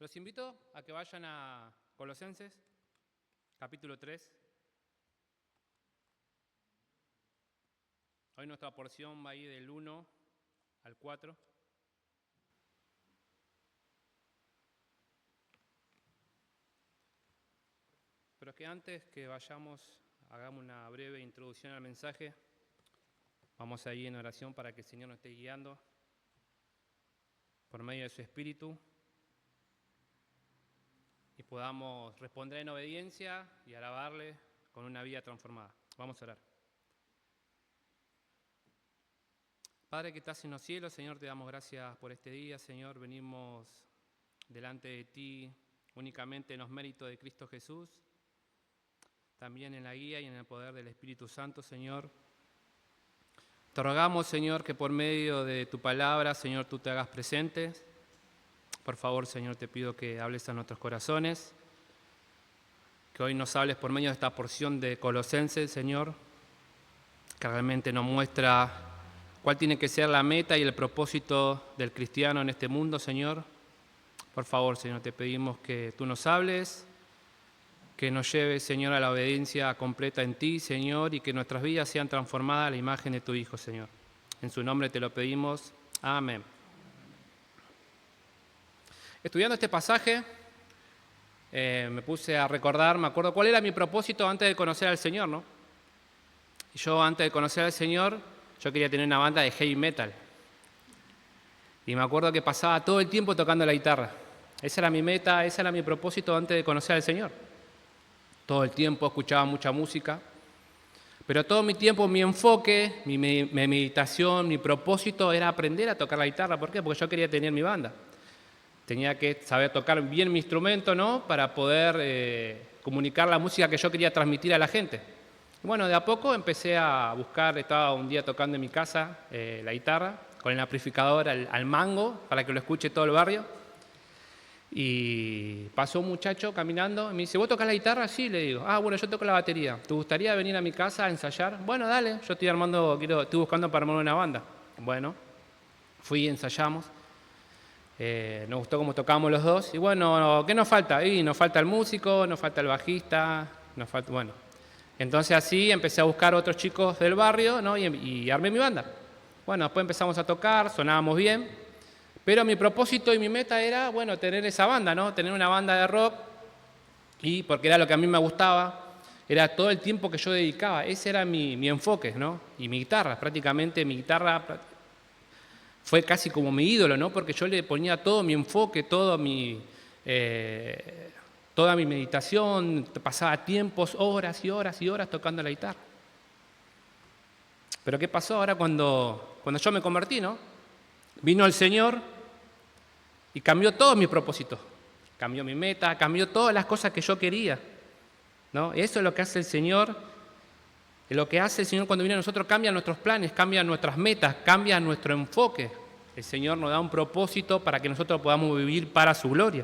Los invito a que vayan a Colosenses, capítulo 3. Hoy nuestra porción va a ir del 1 al 4. Pero que antes que vayamos, hagamos una breve introducción al mensaje. Vamos a ir en oración para que el Señor nos esté guiando por medio de su Espíritu y podamos responder en obediencia y alabarle con una vida transformada. Vamos a orar. Padre que estás en los cielos, Señor, te damos gracias por este día, Señor. Venimos delante de ti únicamente en los méritos de Cristo Jesús, también en la guía y en el poder del Espíritu Santo, Señor. Te rogamos, Señor, que por medio de tu palabra, Señor, tú te hagas presente. Por favor, Señor, te pido que hables a nuestros corazones, que hoy nos hables por medio de esta porción de Colosenses, Señor, que realmente nos muestra cuál tiene que ser la meta y el propósito del cristiano en este mundo, Señor. Por favor, Señor, te pedimos que tú nos hables, que nos lleves, Señor, a la obediencia completa en ti, Señor, y que nuestras vidas sean transformadas a la imagen de tu Hijo, Señor. En su nombre te lo pedimos. Amén. Estudiando este pasaje, me puse a recordar, me acuerdo cuál era mi propósito antes de conocer al Señor, ¿no? Y yo antes de conocer al Señor, yo quería tener una banda de heavy metal. Y me acuerdo que pasaba todo el tiempo tocando la guitarra. Esa era mi meta, ese era mi propósito antes de conocer al Señor. Todo el tiempo escuchaba mucha música, pero todo mi tiempo, mi enfoque, mi meditación, mi propósito era aprender a tocar la guitarra. ¿Por qué? Porque yo quería tener mi banda. Tenía que saber tocar bien mi instrumento, ¿no? Para poder comunicar la música que yo quería transmitir a la gente. Y bueno, de a poco empecé a buscar, estaba un día tocando en mi casa la guitarra, con el amplificador al mango, para que lo escuche todo el barrio. Y pasó un muchacho caminando y me dice, ¿vos tocás la guitarra? Sí, le digo. Ah, bueno, yo toco la batería. ¿Te gustaría venir a mi casa a ensayar? Bueno, dale, yo estoy buscando para armar una banda. Bueno, fui y ensayamos. Nos gustó cómo tocábamos los dos. Y bueno, ¿qué nos falta? Y nos falta el músico, nos falta el bajista, bueno. Entonces así empecé a buscar otros chicos del barrio, ¿no? y armé mi banda. Bueno, después empezamos a tocar, sonábamos bien. Pero mi propósito y mi meta era, bueno, tener esa banda, ¿no? Tener una banda de rock, y porque era lo que a mí me gustaba, era todo el tiempo que yo dedicaba, ese era mi enfoque, ¿no? Y mi guitarra, prácticamente mi guitarra fue casi como mi ídolo, ¿no? Porque yo le ponía todo mi enfoque, toda mi meditación, pasaba tiempos, horas y horas y horas tocando la guitarra. Pero ¿qué pasó ahora cuando yo me convertí, ¿no? Vino el Señor y cambió todo mi propósito, cambió mi meta, cambió todas las cosas que yo quería, ¿no? Eso es lo que hace el Señor. Lo que hace el Señor cuando viene a nosotros, cambia nuestros planes, cambia nuestras metas, cambia nuestro enfoque. El Señor nos da un propósito para que nosotros podamos vivir para su gloria.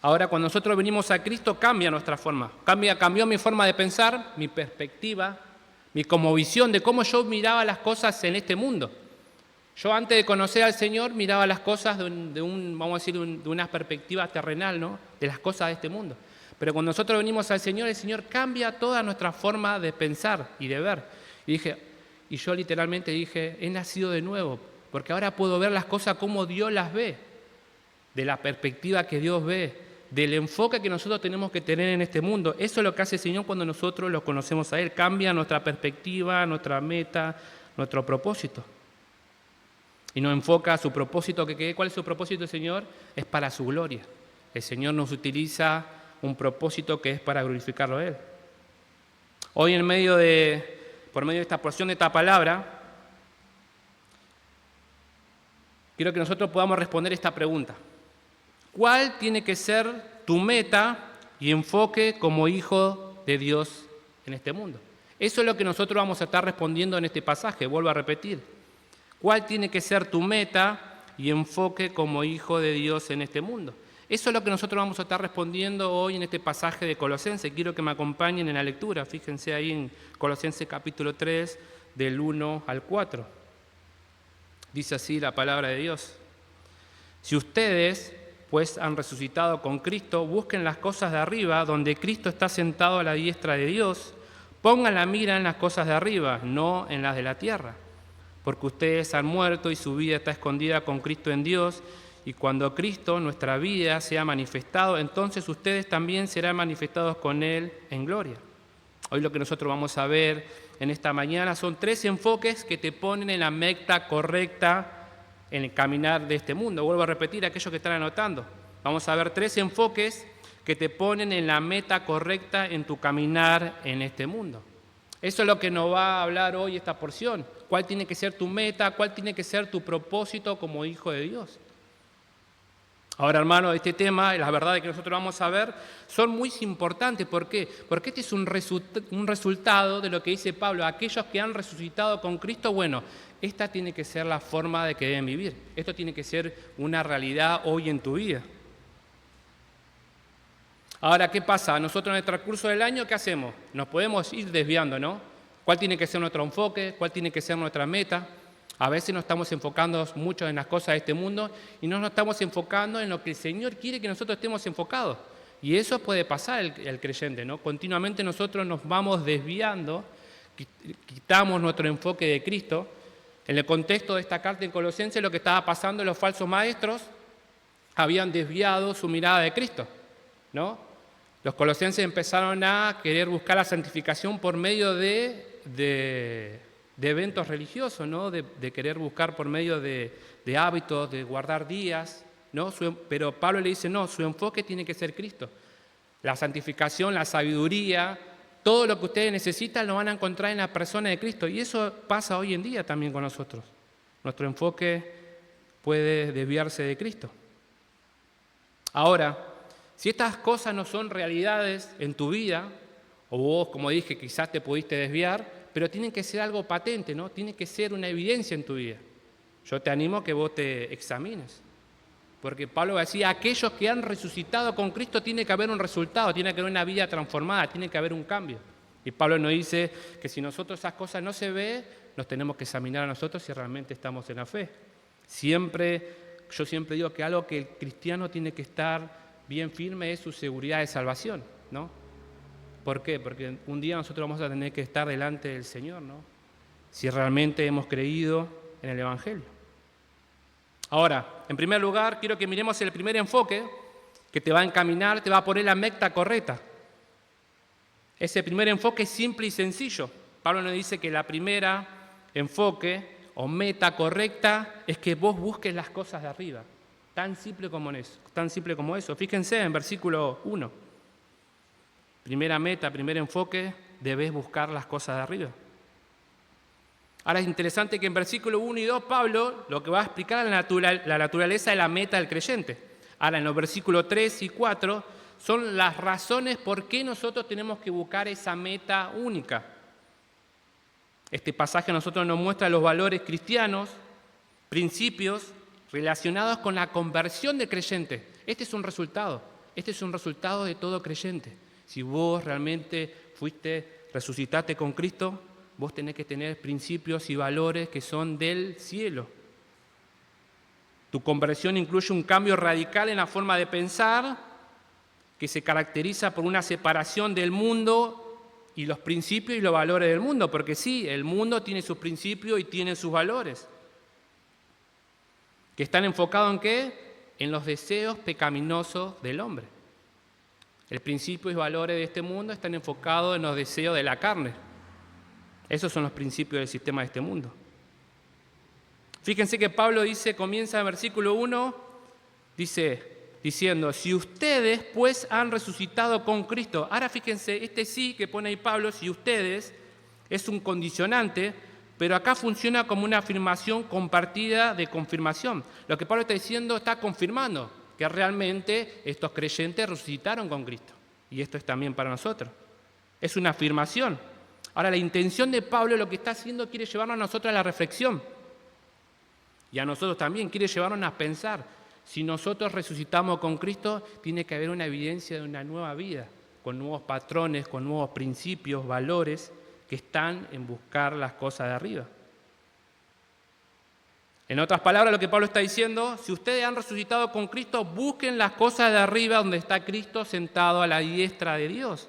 Ahora, cuando nosotros venimos a Cristo, cambia nuestra forma. Cambió mi forma de pensar, mi perspectiva, mi cosmovisión de cómo yo miraba las cosas en este mundo. Yo antes de conocer al Señor miraba las cosas de una perspectiva terrenal, ¿no? De las cosas de este mundo. Pero cuando nosotros venimos al Señor, el Señor cambia toda nuestra forma de pensar y de ver. Y yo literalmente dije, he nacido de nuevo, porque ahora puedo ver las cosas como Dios las ve, de la perspectiva que Dios ve, del enfoque que nosotros tenemos que tener en este mundo. Eso es lo que hace el Señor cuando nosotros lo conocemos a Él. Cambia nuestra perspectiva, nuestra meta, nuestro propósito. Y nos enfoca a su propósito. ¿Cuál es su propósito del Señor? Es para su gloria. El Señor nos utiliza un propósito que es para glorificarlo a Él. Hoy por medio de esta porción de esta palabra, quiero que nosotros podamos responder esta pregunta. ¿Cuál tiene que ser tu meta y enfoque como hijo de Dios en este mundo? Eso es lo que nosotros vamos a estar respondiendo en este pasaje, vuelvo a repetir. ¿Cuál tiene que ser tu meta y enfoque como hijo de Dios en este mundo? Eso es lo que nosotros vamos a estar respondiendo hoy en este pasaje de Colosenses. Quiero que me acompañen en la lectura. Fíjense ahí en Colosenses capítulo 3, del 1 al 4. Dice así la palabra de Dios. Si ustedes, pues, han resucitado con Cristo, busquen las cosas de arriba, donde Cristo está sentado a la diestra de Dios. Pongan la mira en las cosas de arriba, no en las de la tierra. Porque ustedes han muerto y su vida está escondida con Cristo en Dios. Y cuando Cristo, nuestra vida, sea manifestado, entonces ustedes también serán manifestados con Él en gloria. Hoy lo que nosotros vamos a ver en esta mañana son 3 enfoques que te ponen en la meta correcta en el caminar de este mundo. Vuelvo a repetir aquellos que están anotando. Vamos a ver 3 enfoques que te ponen en la meta correcta en tu caminar en este mundo. Eso es lo que nos va a hablar hoy esta porción. ¿Cuál tiene que ser tu meta? ¿Cuál tiene que ser tu propósito como hijo de Dios? Ahora, hermano, este tema, las verdades que nosotros vamos a ver, son muy importantes. ¿Por qué? Porque este es un resultado de lo que dice Pablo. Aquellos que han resucitado con Cristo, bueno, esta tiene que ser la forma de que deben vivir. Esto tiene que ser una realidad hoy en tu vida. Ahora, ¿qué pasa? Nosotros en el transcurso del año, ¿qué hacemos? Nos podemos ir desviando, ¿no? ¿Cuál tiene que ser nuestro enfoque? ¿Cuál tiene que ser nuestra meta? A veces nos estamos enfocando mucho en las cosas de este mundo y no nos estamos enfocando en lo que el Señor quiere que nosotros estemos enfocados. Y eso puede pasar el creyente, ¿no? Continuamente nosotros nos vamos desviando, quitamos nuestro enfoque de Cristo. En el contexto de esta carta en Colosenses, lo que estaba pasando, los falsos maestros habían desviado su mirada de Cristo, ¿no? Los colosenses empezaron a querer buscar la santificación por medio de eventos religiosos, ¿no? De querer buscar por medio de hábitos, de guardar días, ¿no? Pero Pablo le dice, no, su enfoque tiene que ser Cristo. La santificación, la sabiduría, todo lo que ustedes necesitan lo van a encontrar en la persona de Cristo. Y eso pasa hoy en día también con nosotros. Nuestro enfoque puede desviarse de Cristo. Ahora, si estas cosas no son realidades en tu vida, o vos, como dije, quizás te pudiste desviar, pero tienen que ser algo patente, ¿no? Tiene que ser una evidencia en tu vida. Yo te animo a que vos te examines. Porque Pablo decía, aquellos que han resucitado con Cristo tiene que haber un resultado, tiene que haber una vida transformada, tiene que haber un cambio. Y Pablo nos dice que si nosotros esas cosas no se ven, nos tenemos que examinar a nosotros si realmente estamos en la fe. Yo siempre digo que algo que el cristiano tiene que estar bien firme es su seguridad de salvación, ¿no? ¿Por qué? Porque un día nosotros vamos a tener que estar delante del Señor, ¿no? Si realmente hemos creído en el Evangelio. Ahora, en primer lugar, quiero que miremos el primer enfoque que te va a encaminar, te va a poner la meta correcta. Ese primer enfoque es simple y sencillo. Pablo nos dice que la primera enfoque o meta correcta es que vos busques las cosas de arriba. Tan simple como eso. Fíjense en versículo 1. Primera meta, primer enfoque, debes buscar las cosas de arriba. Ahora es interesante que en versículo 1 y 2 Pablo lo que va a explicar es la naturaleza de la meta del creyente. Ahora en los versículos 3 y 4 son las razones por qué nosotros tenemos que buscar esa meta única. Este pasaje a nosotros nos muestra los valores cristianos, principios relacionados con la conversión del creyente. Este es un resultado de todo creyente. Si vos realmente resucitaste con Cristo, vos tenés que tener principios y valores que son del cielo. Tu conversión incluye un cambio radical en la forma de pensar, que se caracteriza por una separación del mundo y los principios y los valores del mundo, porque sí, el mundo tiene sus principios y tiene sus valores, que están enfocados ¿en qué? En los deseos pecaminosos del hombre. El principio y valores de este mundo están enfocados en los deseos de la carne. Esos son los principios del sistema de este mundo. Fíjense que Pablo comienza en versículo 1, diciendo, si ustedes pues han resucitado con Cristo. Ahora fíjense, sí que pone ahí Pablo, si ustedes, es un condicionante, pero acá funciona como una afirmación compartida de confirmación. Lo que Pablo está diciendo está confirmando que realmente estos creyentes resucitaron con Cristo. Y esto es también para nosotros. Es una afirmación. Ahora, la intención de Pablo lo que está haciendo quiere llevarnos a nosotros a la reflexión. Y a nosotros también quiere llevarnos a pensar. Si nosotros resucitamos con Cristo, tiene que haber una evidencia de una nueva vida, con nuevos patrones, con nuevos principios, valores, que están en buscar las cosas de arriba. En otras palabras, lo que Pablo está diciendo, si ustedes han resucitado con Cristo, busquen las cosas de arriba donde está Cristo sentado a la diestra de Dios.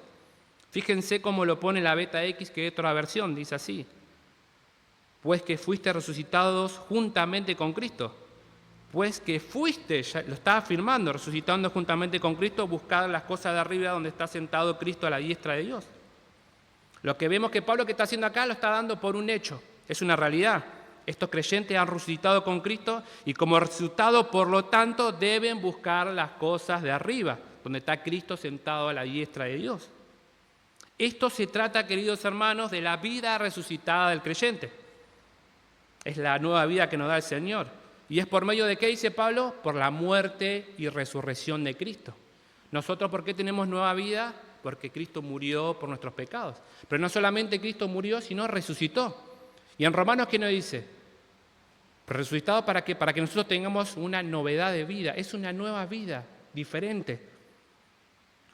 Fíjense cómo lo pone la Beta X, que es otra versión, dice así. Pues que fuiste resucitados juntamente con Cristo. Pues que fuiste, ya lo está afirmando, resucitando juntamente con Cristo, buscar las cosas de arriba donde está sentado Cristo a la diestra de Dios. Lo que vemos que Pablo que está haciendo acá lo está dando por un hecho, es una realidad. Estos creyentes han resucitado con Cristo y como resultado, por lo tanto, deben buscar las cosas de arriba, donde está Cristo sentado a la diestra de Dios. Esto se trata, queridos hermanos, de la vida resucitada del creyente. Es la nueva vida que nos da el Señor. ¿Y es por medio de qué, dice Pablo? Por la muerte y resurrección de Cristo. Nosotros, ¿por qué tenemos nueva vida? Porque Cristo murió por nuestros pecados. Pero no solamente Cristo murió, sino resucitó. Y en Romanos, ¿qué nos dice? ¿Resucitado para qué? Para que nosotros tengamos una novedad de vida. Es una nueva vida, diferente.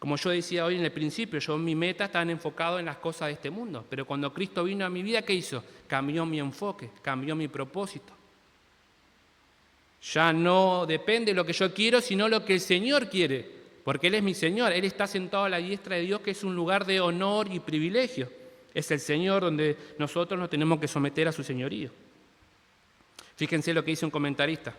Como yo decía hoy en el principio, mi meta está enfocado en las cosas de este mundo. Pero cuando Cristo vino a mi vida, ¿qué hizo? Cambió mi enfoque, cambió mi propósito. Ya no depende de lo que yo quiero, sino lo que el Señor quiere. Porque Él es mi Señor. Él está sentado a la diestra de Dios, que es un lugar de honor y privilegio. Es el Señor donde nosotros nos tenemos que someter a su señorío. Fíjense lo que dice un comentarista.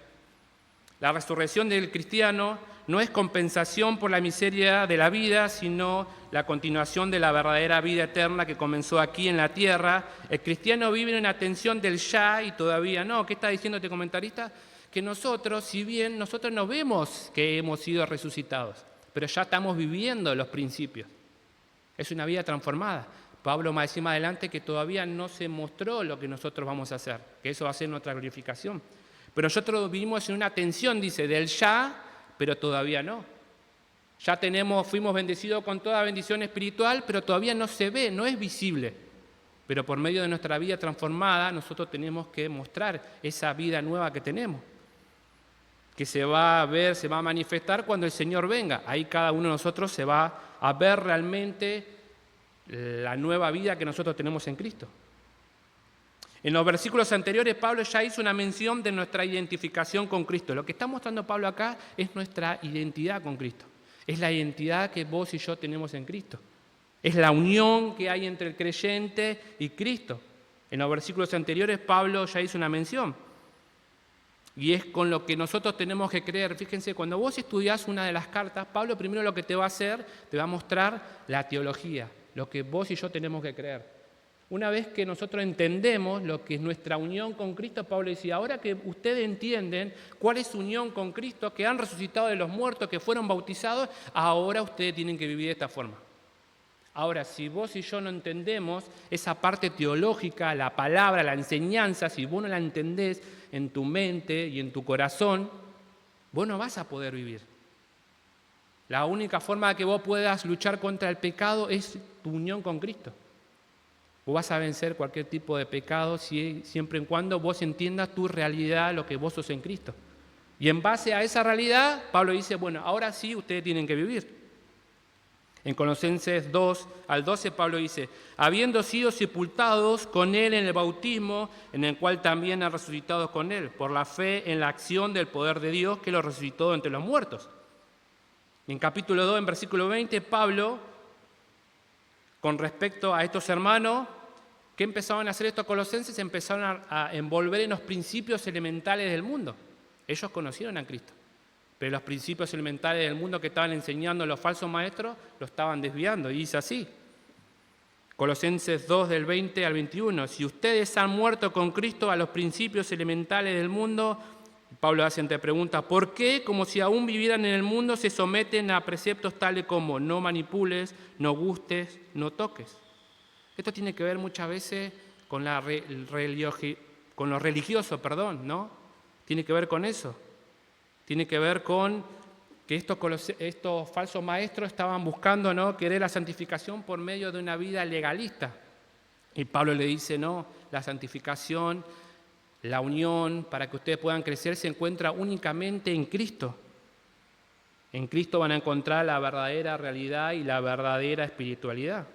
La resurrección del cristiano no es compensación por la miseria de la vida, sino la continuación de la verdadera vida eterna que comenzó aquí en la tierra. El cristiano vive en una tensión del ya y todavía no. ¿Qué está diciendo este comentarista? Que nosotros, si bien nosotros no vemos que hemos sido resucitados, pero ya estamos viviendo los principios. Es una vida transformada. Pablo más decir más adelante que todavía no se mostró lo que nosotros vamos a hacer, que eso va a ser nuestra glorificación. Pero nosotros vivimos en una tensión, dice, del ya, pero todavía no. Ya fuimos bendecidos con toda bendición espiritual, pero todavía no se ve, no es visible. Pero por medio de nuestra vida transformada, nosotros tenemos que mostrar esa vida nueva que tenemos, que se va a ver, se va a manifestar cuando el Señor venga. Ahí cada uno de nosotros se va a ver realmente la nueva vida que nosotros tenemos en Cristo. En los versículos anteriores, Pablo ya hizo una mención de nuestra identificación con Cristo. Lo que está mostrando Pablo acá es nuestra identidad con Cristo. Es la identidad que vos y yo tenemos en Cristo. Es la unión que hay entre el creyente y Cristo. En los versículos anteriores, Pablo ya hizo una mención. Y es con lo que nosotros tenemos que creer. Fíjense, cuando vos estudiás una de las cartas, Pablo primero lo que te va a hacer, te va a mostrar la teología, lo que vos y yo tenemos que creer. Una vez que nosotros entendemos lo que es nuestra unión con Cristo, Pablo decía, ahora que ustedes entienden cuál es su unión con Cristo, que han resucitado de los muertos, que fueron bautizados, ahora ustedes tienen que vivir de esta forma. Ahora, si vos y yo no entendemos esa parte teológica, la palabra, la enseñanza, si vos no la entendés en tu mente y en tu corazón, vos no vas a poder vivir. La única forma de que vos puedas luchar contra el pecado es tu unión con Cristo. Vos vas a vencer cualquier tipo de pecado siempre y cuando vos entiendas tu realidad, lo que vos sos en Cristo. Y en base a esa realidad, Pablo dice, bueno, ahora sí ustedes tienen que vivir. En Colosenses 2 al 12, Pablo dice, habiendo sido sepultados con Él en el bautismo, en el cual también han resucitado con Él, por la fe en la acción del poder de Dios que lo resucitó entre los muertos. En capítulo 2, en versículo 20, Pablo, con respecto a estos hermanos, ¿qué empezaban a hacer estos colosenses? Empezaron a envolver en los principios elementales del mundo. Ellos conocieron a Cristo, pero los principios elementales del mundo que estaban enseñando los falsos maestros, lo estaban desviando, y dice así. Colosenses 2, del 20 al 21. Si ustedes han muerto con Cristo a los principios elementales del mundo, Pablo hace entre preguntas, ¿por qué, como si aún vivieran en el mundo, se someten a preceptos tales como no manipules, no gustes, no toques? Esto tiene que ver muchas veces con lo religioso, ¿no? Tiene que ver con eso. Tiene que ver con que estos falsos maestros estaban buscando, ¿no?, querer la santificación por medio de una vida legalista. Y Pablo le dice, no, la santificación, la unión, para que ustedes puedan crecer, se encuentra únicamente en Cristo. En Cristo van a encontrar la verdadera realidad y la verdadera espiritualidad.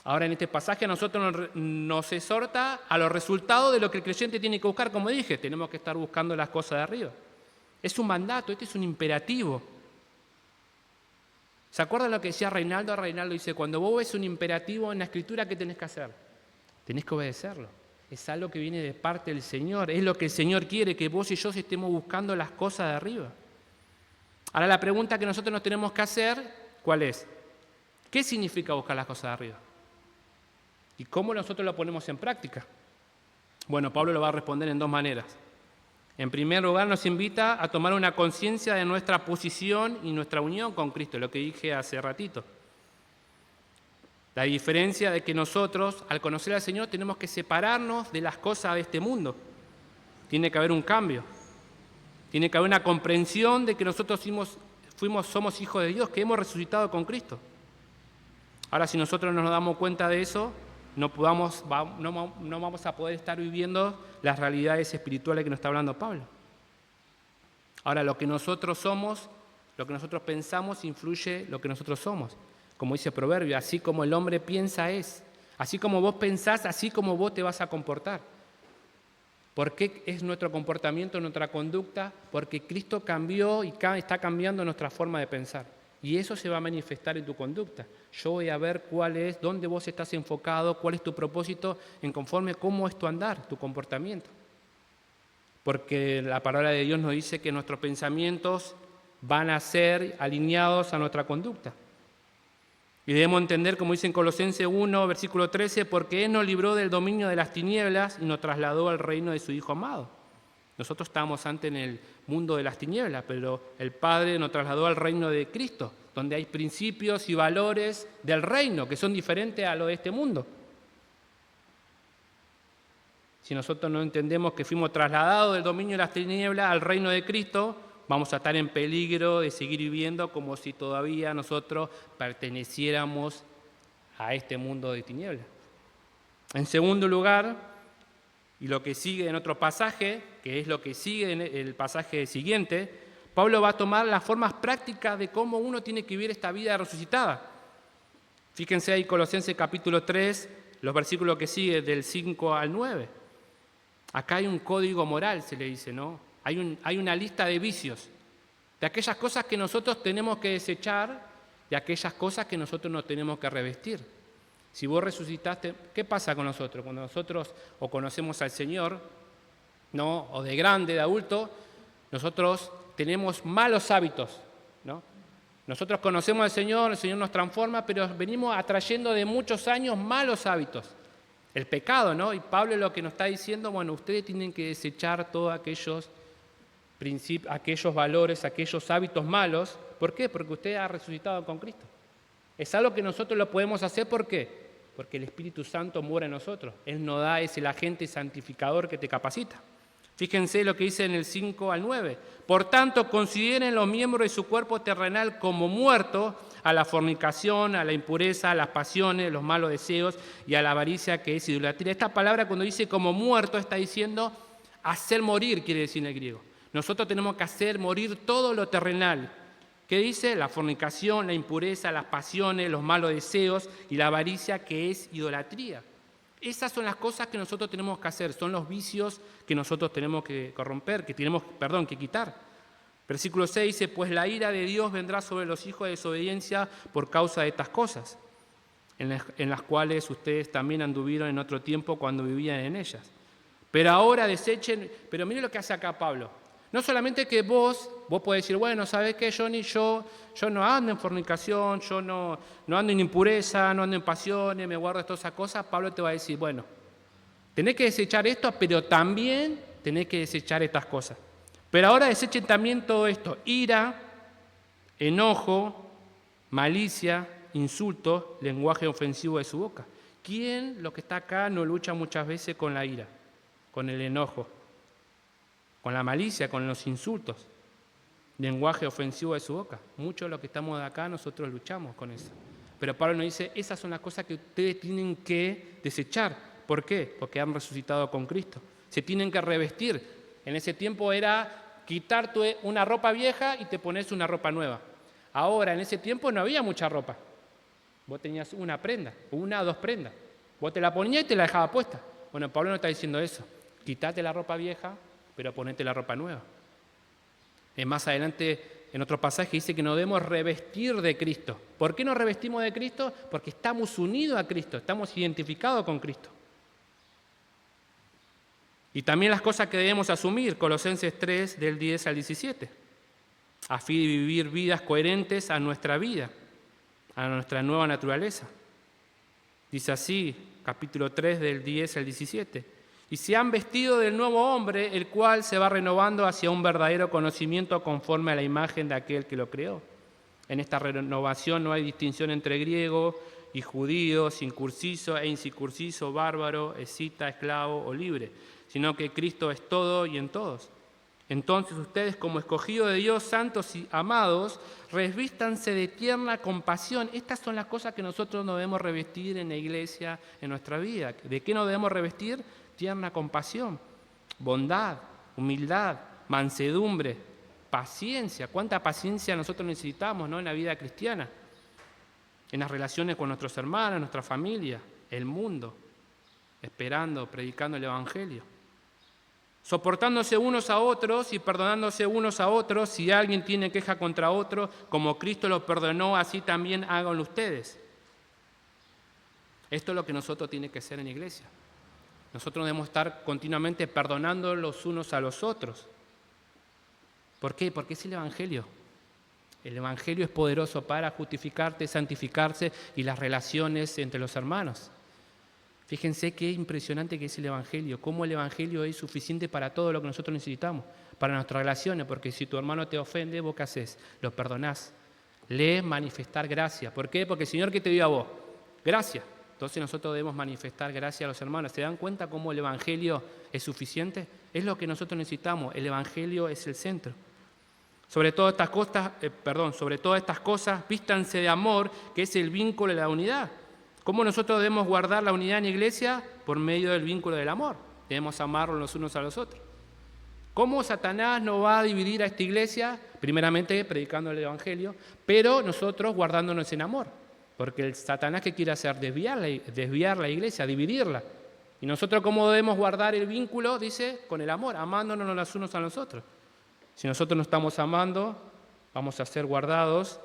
Ahora, en este pasaje a nosotros nos exhorta a los resultados de lo que el creyente tiene que buscar. Como dije, tenemos que estar buscando las cosas de arriba. Es un mandato, este es un imperativo. ¿Se acuerdan lo que decía Reinaldo? Reinaldo dice, cuando vos ves un imperativo en la Escritura, ¿qué tenés que hacer? Tenés que obedecerlo. Es algo que viene de parte del Señor. Es lo que el Señor quiere, que vos y yo estemos buscando las cosas de arriba. Ahora, la pregunta que nosotros nos tenemos que hacer, ¿cuál es? ¿Qué significa buscar las cosas de arriba? ¿Y cómo nosotros lo ponemos en práctica? Bueno, Pablo lo va a responder en dos maneras. En primer lugar, nos invita a tomar una conciencia de nuestra posición y nuestra unión con Cristo, lo que dije hace ratito. La diferencia de que nosotros, al conocer al Señor, tenemos que separarnos de las cosas de este mundo. Tiene que haber un cambio. Tiene que haber una comprensión de que nosotros somos hijos de Dios, que hemos resucitado con Cristo. Ahora, si nosotros no nos damos cuenta de eso, no vamos a poder estar viviendo las realidades espirituales que nos está hablando Pablo. Ahora, lo que nosotros somos, lo que nosotros pensamos, influye lo que nosotros somos. Como dice Proverbio, así como el hombre piensa es. Así como vos pensás, así como vos te vas a comportar. ¿Por qué es nuestro comportamiento, nuestra conducta? Porque Cristo cambió y está cambiando nuestra forma de pensar. Y eso se va a manifestar en tu conducta. Yo voy a ver dónde vos estás enfocado, cuál es tu propósito, en conforme cómo es tu andar, tu comportamiento. Porque la palabra de Dios nos dice que nuestros pensamientos van a ser alineados a nuestra conducta. Y debemos entender, como dice en Colosenses 1, versículo 13, porque Él nos libró del dominio de las tinieblas y nos trasladó al reino de su Hijo amado. Nosotros estábamos antes en el mundo de las tinieblas, pero el Padre nos trasladó al reino de Cristo, donde hay principios y valores del reino que son diferentes a los de este mundo. Si nosotros no entendemos que fuimos trasladados del dominio de las tinieblas al reino de Cristo, vamos a estar en peligro de seguir viviendo como si todavía nosotros perteneciéramos a este mundo de tinieblas. En segundo lugar, y lo que sigue en otro pasaje, que es lo que sigue en el pasaje siguiente, Pablo va a tomar las formas prácticas de cómo uno tiene que vivir esta vida resucitada. Fíjense ahí Colosenses capítulo 3, los versículos que siguen del 5 al 9. Acá hay un código moral, se le dice, ¿no? Hay una lista de vicios, de aquellas cosas que nosotros tenemos que desechar, de aquellas cosas que nosotros no tenemos que revestir. Si vos resucitaste, ¿qué pasa con nosotros? Cuando nosotros o conocemos al Señor, ¿no? O de grande, de adulto, nosotros tenemos malos hábitos, ¿no? Nosotros conocemos al Señor, el Señor nos transforma, pero venimos atrayendo de muchos años malos hábitos. El pecado, ¿no? Y Pablo es lo que nos está diciendo, bueno, ustedes tienen que desechar todos aquellos principios, aquellos valores, aquellos hábitos malos. ¿Por qué? Porque usted ha resucitado con Cristo. Es algo que nosotros lo podemos hacer, ¿por qué? Porque el Espíritu Santo mora en nosotros. Él nos da, es el agente santificador que te capacita. Fíjense lo que dice en el 5 al 9. Por tanto, consideren los miembros de su cuerpo terrenal como muertos a la fornicación, a la impureza, a las pasiones, los malos deseos y a la avaricia, que es idolatría. Esta palabra, cuando dice como muerto, está diciendo hacer morir, quiere decir en el griego. Nosotros tenemos que hacer morir todo lo terrenal. ¿Qué dice? La fornicación, la impureza, las pasiones, los malos deseos y la avaricia, que es idolatría. Esas son las cosas que nosotros tenemos que hacer, son los vicios que nosotros tenemos que romper, que quitar. Versículo 6 dice, pues la ira de Dios vendrá sobre los hijos de desobediencia por causa de estas cosas, en las cuales ustedes también anduvieron en otro tiempo cuando vivían en ellas. Pero ahora desechen, pero miren lo que hace acá Pablo. No solamente que vos podés decir, bueno, ¿sabés qué, Johnny? Yo no ando en fornicación, yo no ando en impureza, no ando en pasiones, me guardo todas esas cosas. Pablo te va a decir, bueno, tenés que desechar esto, pero también tenés que desechar estas cosas. Pero ahora desechen también todo esto, ira, enojo, malicia, insultos, lenguaje ofensivo de su boca. ¿Quién, lo que está acá, no lucha muchas veces con la ira, con el enojo, con la malicia, con los insultos, lenguaje ofensivo de su boca? Muchos de los que estamos de acá, nosotros luchamos con eso. Pero Pablo nos dice, esas son las cosas que ustedes tienen que desechar. ¿Por qué? Porque han resucitado con Cristo. Se tienen que revestir. En ese tiempo era quitarte una ropa vieja y te pones una ropa nueva. Ahora, en ese tiempo no había mucha ropa. Vos tenías una prenda, una o dos prendas. Vos te la ponías y te la dejabas puesta. Bueno, Pablo no está diciendo eso. Quítate la ropa vieja, pero ponete la ropa nueva. Más adelante, en otro pasaje, dice que nos debemos revestir de Cristo. ¿Por qué nos revestimos de Cristo? Porque estamos unidos a Cristo, estamos identificados con Cristo. Y también las cosas que debemos asumir, Colosenses 3, del 10 al 17, a fin de vivir vidas coherentes a nuestra vida, a nuestra nueva naturaleza. Dice así, capítulo 3, del 10 al 17. Y se han vestido del nuevo hombre, el cual se va renovando hacia un verdadero conocimiento conforme a la imagen de aquel que lo creó. En esta renovación no hay distinción entre griego y judío, circunciso e incircunciso, bárbaro, escita, esclavo o libre, sino que Cristo es todo y en todos. Entonces ustedes, como escogidos de Dios, santos y amados, revístanse de tierna compasión. Estas son las cosas que nosotros nos debemos revestir en la iglesia, en nuestra vida. ¿De qué nos debemos revestir? Tierna compasión, bondad, humildad, mansedumbre, paciencia. ¿Cuánta paciencia nosotros necesitamos, ¿no?, en la vida cristiana? En las relaciones con nuestros hermanos, nuestra familia, el mundo, esperando, predicando el Evangelio. Soportándose unos a otros y perdonándose unos a otros. Si alguien tiene queja contra otro, como Cristo lo perdonó, así también háganlo ustedes. Esto es lo que nosotros tenemos que hacer en la iglesia. Nosotros debemos estar continuamente perdonando los unos a los otros. ¿Por qué? Porque es el Evangelio. El Evangelio es poderoso para justificarte, santificarse y las relaciones entre los hermanos. Fíjense qué impresionante que es el Evangelio, cómo el Evangelio es suficiente para todo lo que nosotros necesitamos, para nuestras relaciones, porque si tu hermano te ofende, ¿vos qué haces? Lo perdonás. Le manifestar gracia. ¿Por qué? Porque el Señor que te dio a vos, gracia. Entonces nosotros debemos manifestar gracia a los hermanos. ¿Se dan cuenta cómo el Evangelio es suficiente? Es lo que nosotros necesitamos. El Evangelio es el centro. Sobre todas estas cosas, vístanse de amor, que es el vínculo de la unidad. ¿Cómo nosotros debemos guardar la unidad en la iglesia? Por medio del vínculo del amor. Debemos amarnos los unos a los otros. ¿Cómo Satanás nos va a dividir a esta iglesia? Primeramente predicando el Evangelio, pero nosotros guardándonos en amor. Porque el Satanás, ¿qué quiere hacer? Desviar la iglesia, dividirla. Y nosotros, ¿cómo debemos guardar el vínculo? Dice, con el amor, amándonos los unos a los otros. Si nosotros nos estamos amando, vamos a ser guardados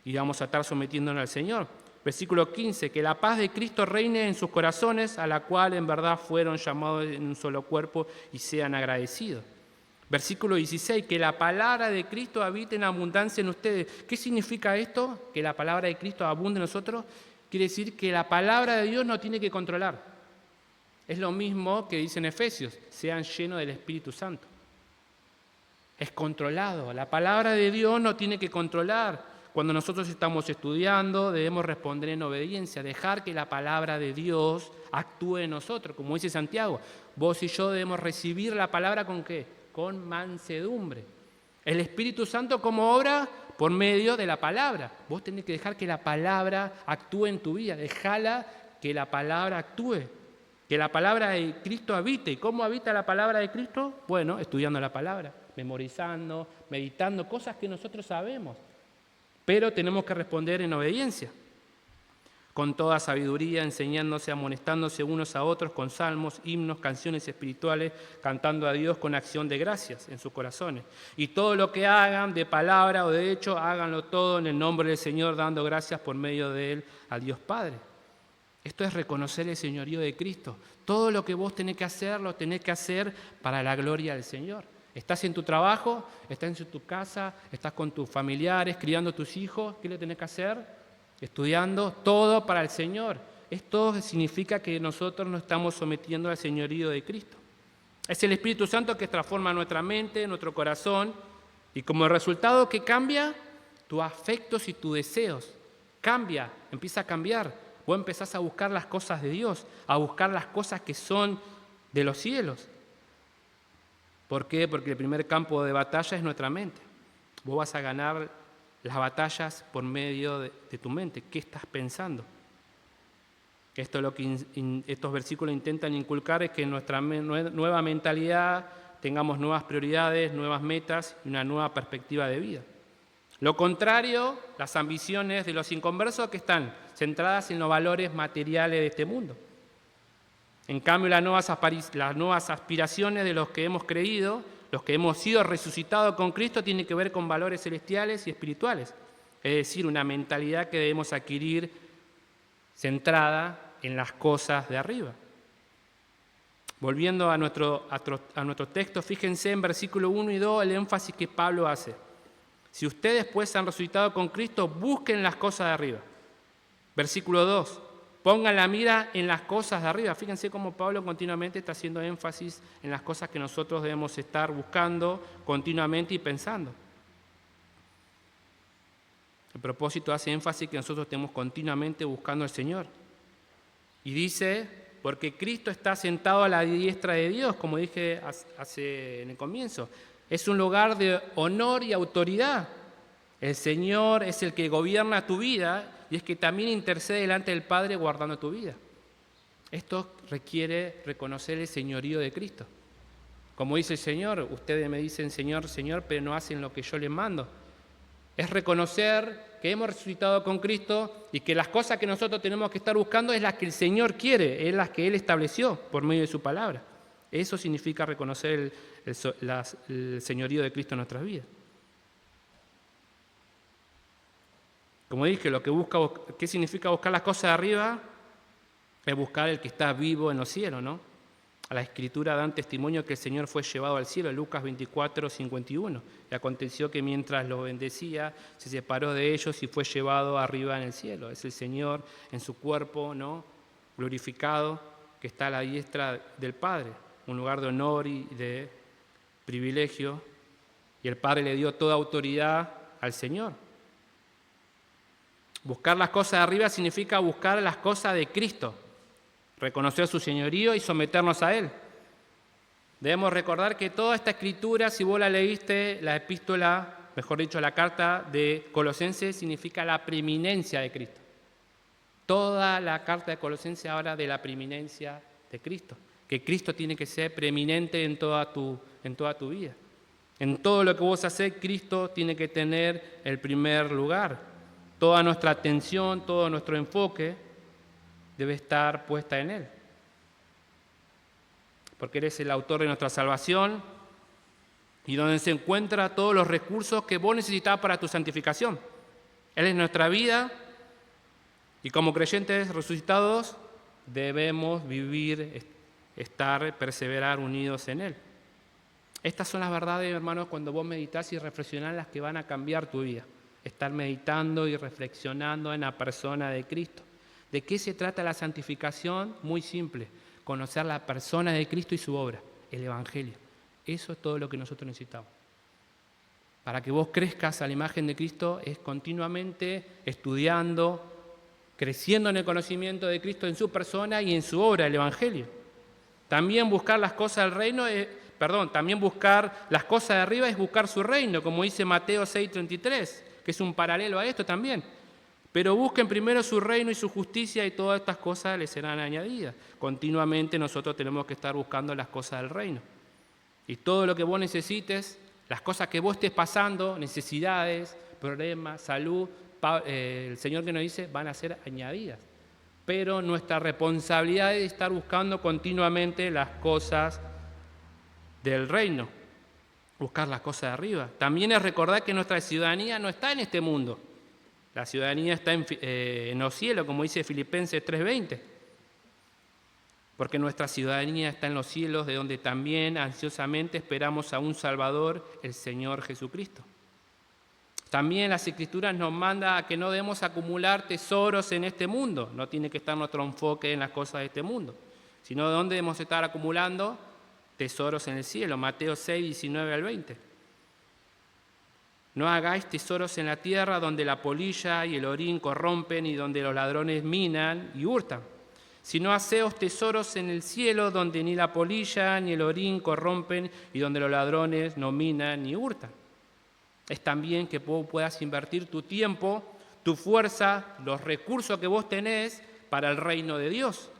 y vamos a estar sometiéndonos al Señor. Versículo 15, que la paz de Cristo reine en sus corazones, a la cual en verdad fueron llamados en un solo cuerpo y sean agradecidos. Versículo 16, que la palabra de Cristo habite en abundancia en ustedes. ¿Qué significa esto? Que la palabra de Cristo abunde en nosotros. Quiere decir que la palabra de Dios no tiene que controlar. Es lo mismo que dice en Efesios, sean llenos del Espíritu Santo. Es controlado. La palabra de Dios no tiene que controlar. Cuando nosotros estamos estudiando, debemos responder en obediencia, dejar que la palabra de Dios actúe en nosotros. Como dice Santiago, vos y yo debemos recibir la palabra ¿con qué? Con mansedumbre. El Espíritu Santo, ¿cómo obra? Por medio de la palabra. Vos tenés que dejar que la palabra actúe en tu vida. Dejala que la palabra actúe. Que la palabra de Cristo habite. ¿Y cómo habita la palabra de Cristo? Bueno, estudiando la palabra, memorizando, meditando, cosas que nosotros sabemos. Pero tenemos que responder en obediencia. Con toda sabiduría, enseñándose, amonestándose unos a otros con salmos, himnos, canciones espirituales, cantando a Dios con acción de gracias en sus corazones. Y todo lo que hagan, de palabra o de hecho, háganlo todo en el nombre del Señor, dando gracias por medio de Él a Dios Padre. Esto es reconocer el señorío de Cristo. Todo lo que vos tenés que hacer, lo tenés que hacer para la gloria del Señor. Estás en tu trabajo, estás en tu casa, estás con tus familiares, criando a tus hijos. ¿Qué le tenés que hacer? Estudiando todo para el Señor. Esto significa que nosotros nos estamos sometiendo al señorío de Cristo. Es el Espíritu Santo que transforma nuestra mente, nuestro corazón, y como resultado, ¿qué cambia? Tus afectos y tus deseos. Cambia, empieza a cambiar. Vos empezás a buscar las cosas de Dios, a buscar las cosas que son de los cielos. ¿Por qué? Porque el primer campo de batalla es nuestra mente. Vos vas a ganar las batallas por medio de tu mente. ¿Qué estás pensando? Esto es lo que estos versículos intentan inculcar, es que en nuestra nueva mentalidad tengamos nuevas prioridades, nuevas metas y una nueva perspectiva de vida. Lo contrario, las ambiciones de los inconversos que están centradas en los valores materiales de este mundo. En cambio, las nuevas aspiraciones de los que hemos creído, los que hemos sido resucitados con Cristo, tienen que ver con valores celestiales y espirituales. Es decir, una mentalidad que debemos adquirir centrada en las cosas de arriba. Volviendo a nuestro texto, fíjense en versículo 1 y 2 el énfasis que Pablo hace. Si ustedes pues han resucitado con Cristo, busquen las cosas de arriba. Versículo 2, pongan la mira en las cosas de arriba. Fíjense cómo Pablo continuamente está haciendo énfasis en las cosas que nosotros debemos estar buscando continuamente y pensando. El propósito hace énfasis que nosotros estemos continuamente buscando al Señor. Y dice, porque Cristo está sentado a la diestra de Dios, como dije en el comienzo. Es un lugar de honor y autoridad. El Señor es el que gobierna tu vida y es que también intercede delante del Padre guardando tu vida. Esto requiere reconocer el señorío de Cristo. Como dice el Señor, ustedes me dicen Señor, Señor, pero no hacen lo que yo les mando. Es reconocer que hemos resucitado con Cristo y que las cosas que nosotros tenemos que estar buscando es las que el Señor quiere, es las que Él estableció por medio de su palabra. Eso significa reconocer el señorío de Cristo en nuestras vidas. Como dije, ¿qué significa buscar las cosas de arriba? Es buscar el que está vivo en los cielos, ¿no? A la Escritura dan testimonio que el Señor fue llevado al cielo, Lucas 24, 51. Y aconteció que mientras los bendecía, se separó de ellos y fue llevado arriba en el cielo. Es el Señor en su cuerpo, ¿no?, glorificado, que está a la diestra del Padre, un lugar de honor y de privilegio. Y el Padre le dio toda autoridad al Señor. Buscar las cosas de arriba significa buscar las cosas de Cristo, reconocer su señorío y someternos a Él. Debemos recordar que toda esta escritura, si vos la leíste, la epístola, mejor dicho, la carta de Colosenses, significa la preeminencia de Cristo. Toda la carta de Colosenses habla de la preeminencia de Cristo, que Cristo tiene que ser preeminente en toda tu vida. En todo lo que vos hacés, Cristo tiene que tener el primer lugar. Toda nuestra atención, todo nuestro enfoque debe estar puesta en Él. Porque Él es el autor de nuestra salvación y donde se encuentran todos los recursos que vos necesitas para tu santificación. Él es nuestra vida y como creyentes resucitados debemos vivir, perseverar unidos en Él. Estas son las verdades, hermanos, cuando vos meditás y reflexionás, las que van a cambiar tu vida. Estar meditando y reflexionando en la persona de Cristo. ¿De qué se trata la santificación? Muy simple, conocer la persona de Cristo y su obra, el Evangelio. Eso es todo lo que nosotros necesitamos. Para que vos crezcas a la imagen de Cristo es continuamente estudiando, creciendo en el conocimiento de Cristo en su persona y en su obra, el Evangelio. También buscar las cosas del reino, también buscar las cosas de arriba es buscar su reino, como dice Mateo 6:33, que es un paralelo a esto también. Pero busquen primero su reino y su justicia y todas estas cosas les serán añadidas. Continuamente nosotros tenemos que estar buscando las cosas del reino. Y todo lo que vos necesites, las cosas que vos estés pasando, necesidades, problemas, salud, el Señor que nos dice, van a ser añadidas. Pero nuestra responsabilidad es estar buscando continuamente las cosas del reino, buscar las cosas de arriba. También es recordar que nuestra ciudadanía no está en este mundo. La ciudadanía está en los cielos, como dice Filipenses 3:20. Porque nuestra ciudadanía está en los cielos, de donde también ansiosamente esperamos a un Salvador, el Señor Jesucristo. También las Escrituras nos mandan a que no debemos acumular tesoros en este mundo. No tiene que estar nuestro enfoque en las cosas de este mundo, sino de dónde debemos estar acumulando tesoros en el cielo. Mateo 6:19-20. No hagáis tesoros en la tierra donde la polilla y el orín corrompen y donde los ladrones minan y hurtan, sino haceos tesoros en el cielo donde ni la polilla ni el orín corrompen y donde los ladrones no minan ni hurtan. Es también que vos puedas invertir tu tiempo, tu fuerza, los recursos que vos tenés para el reino de Dios.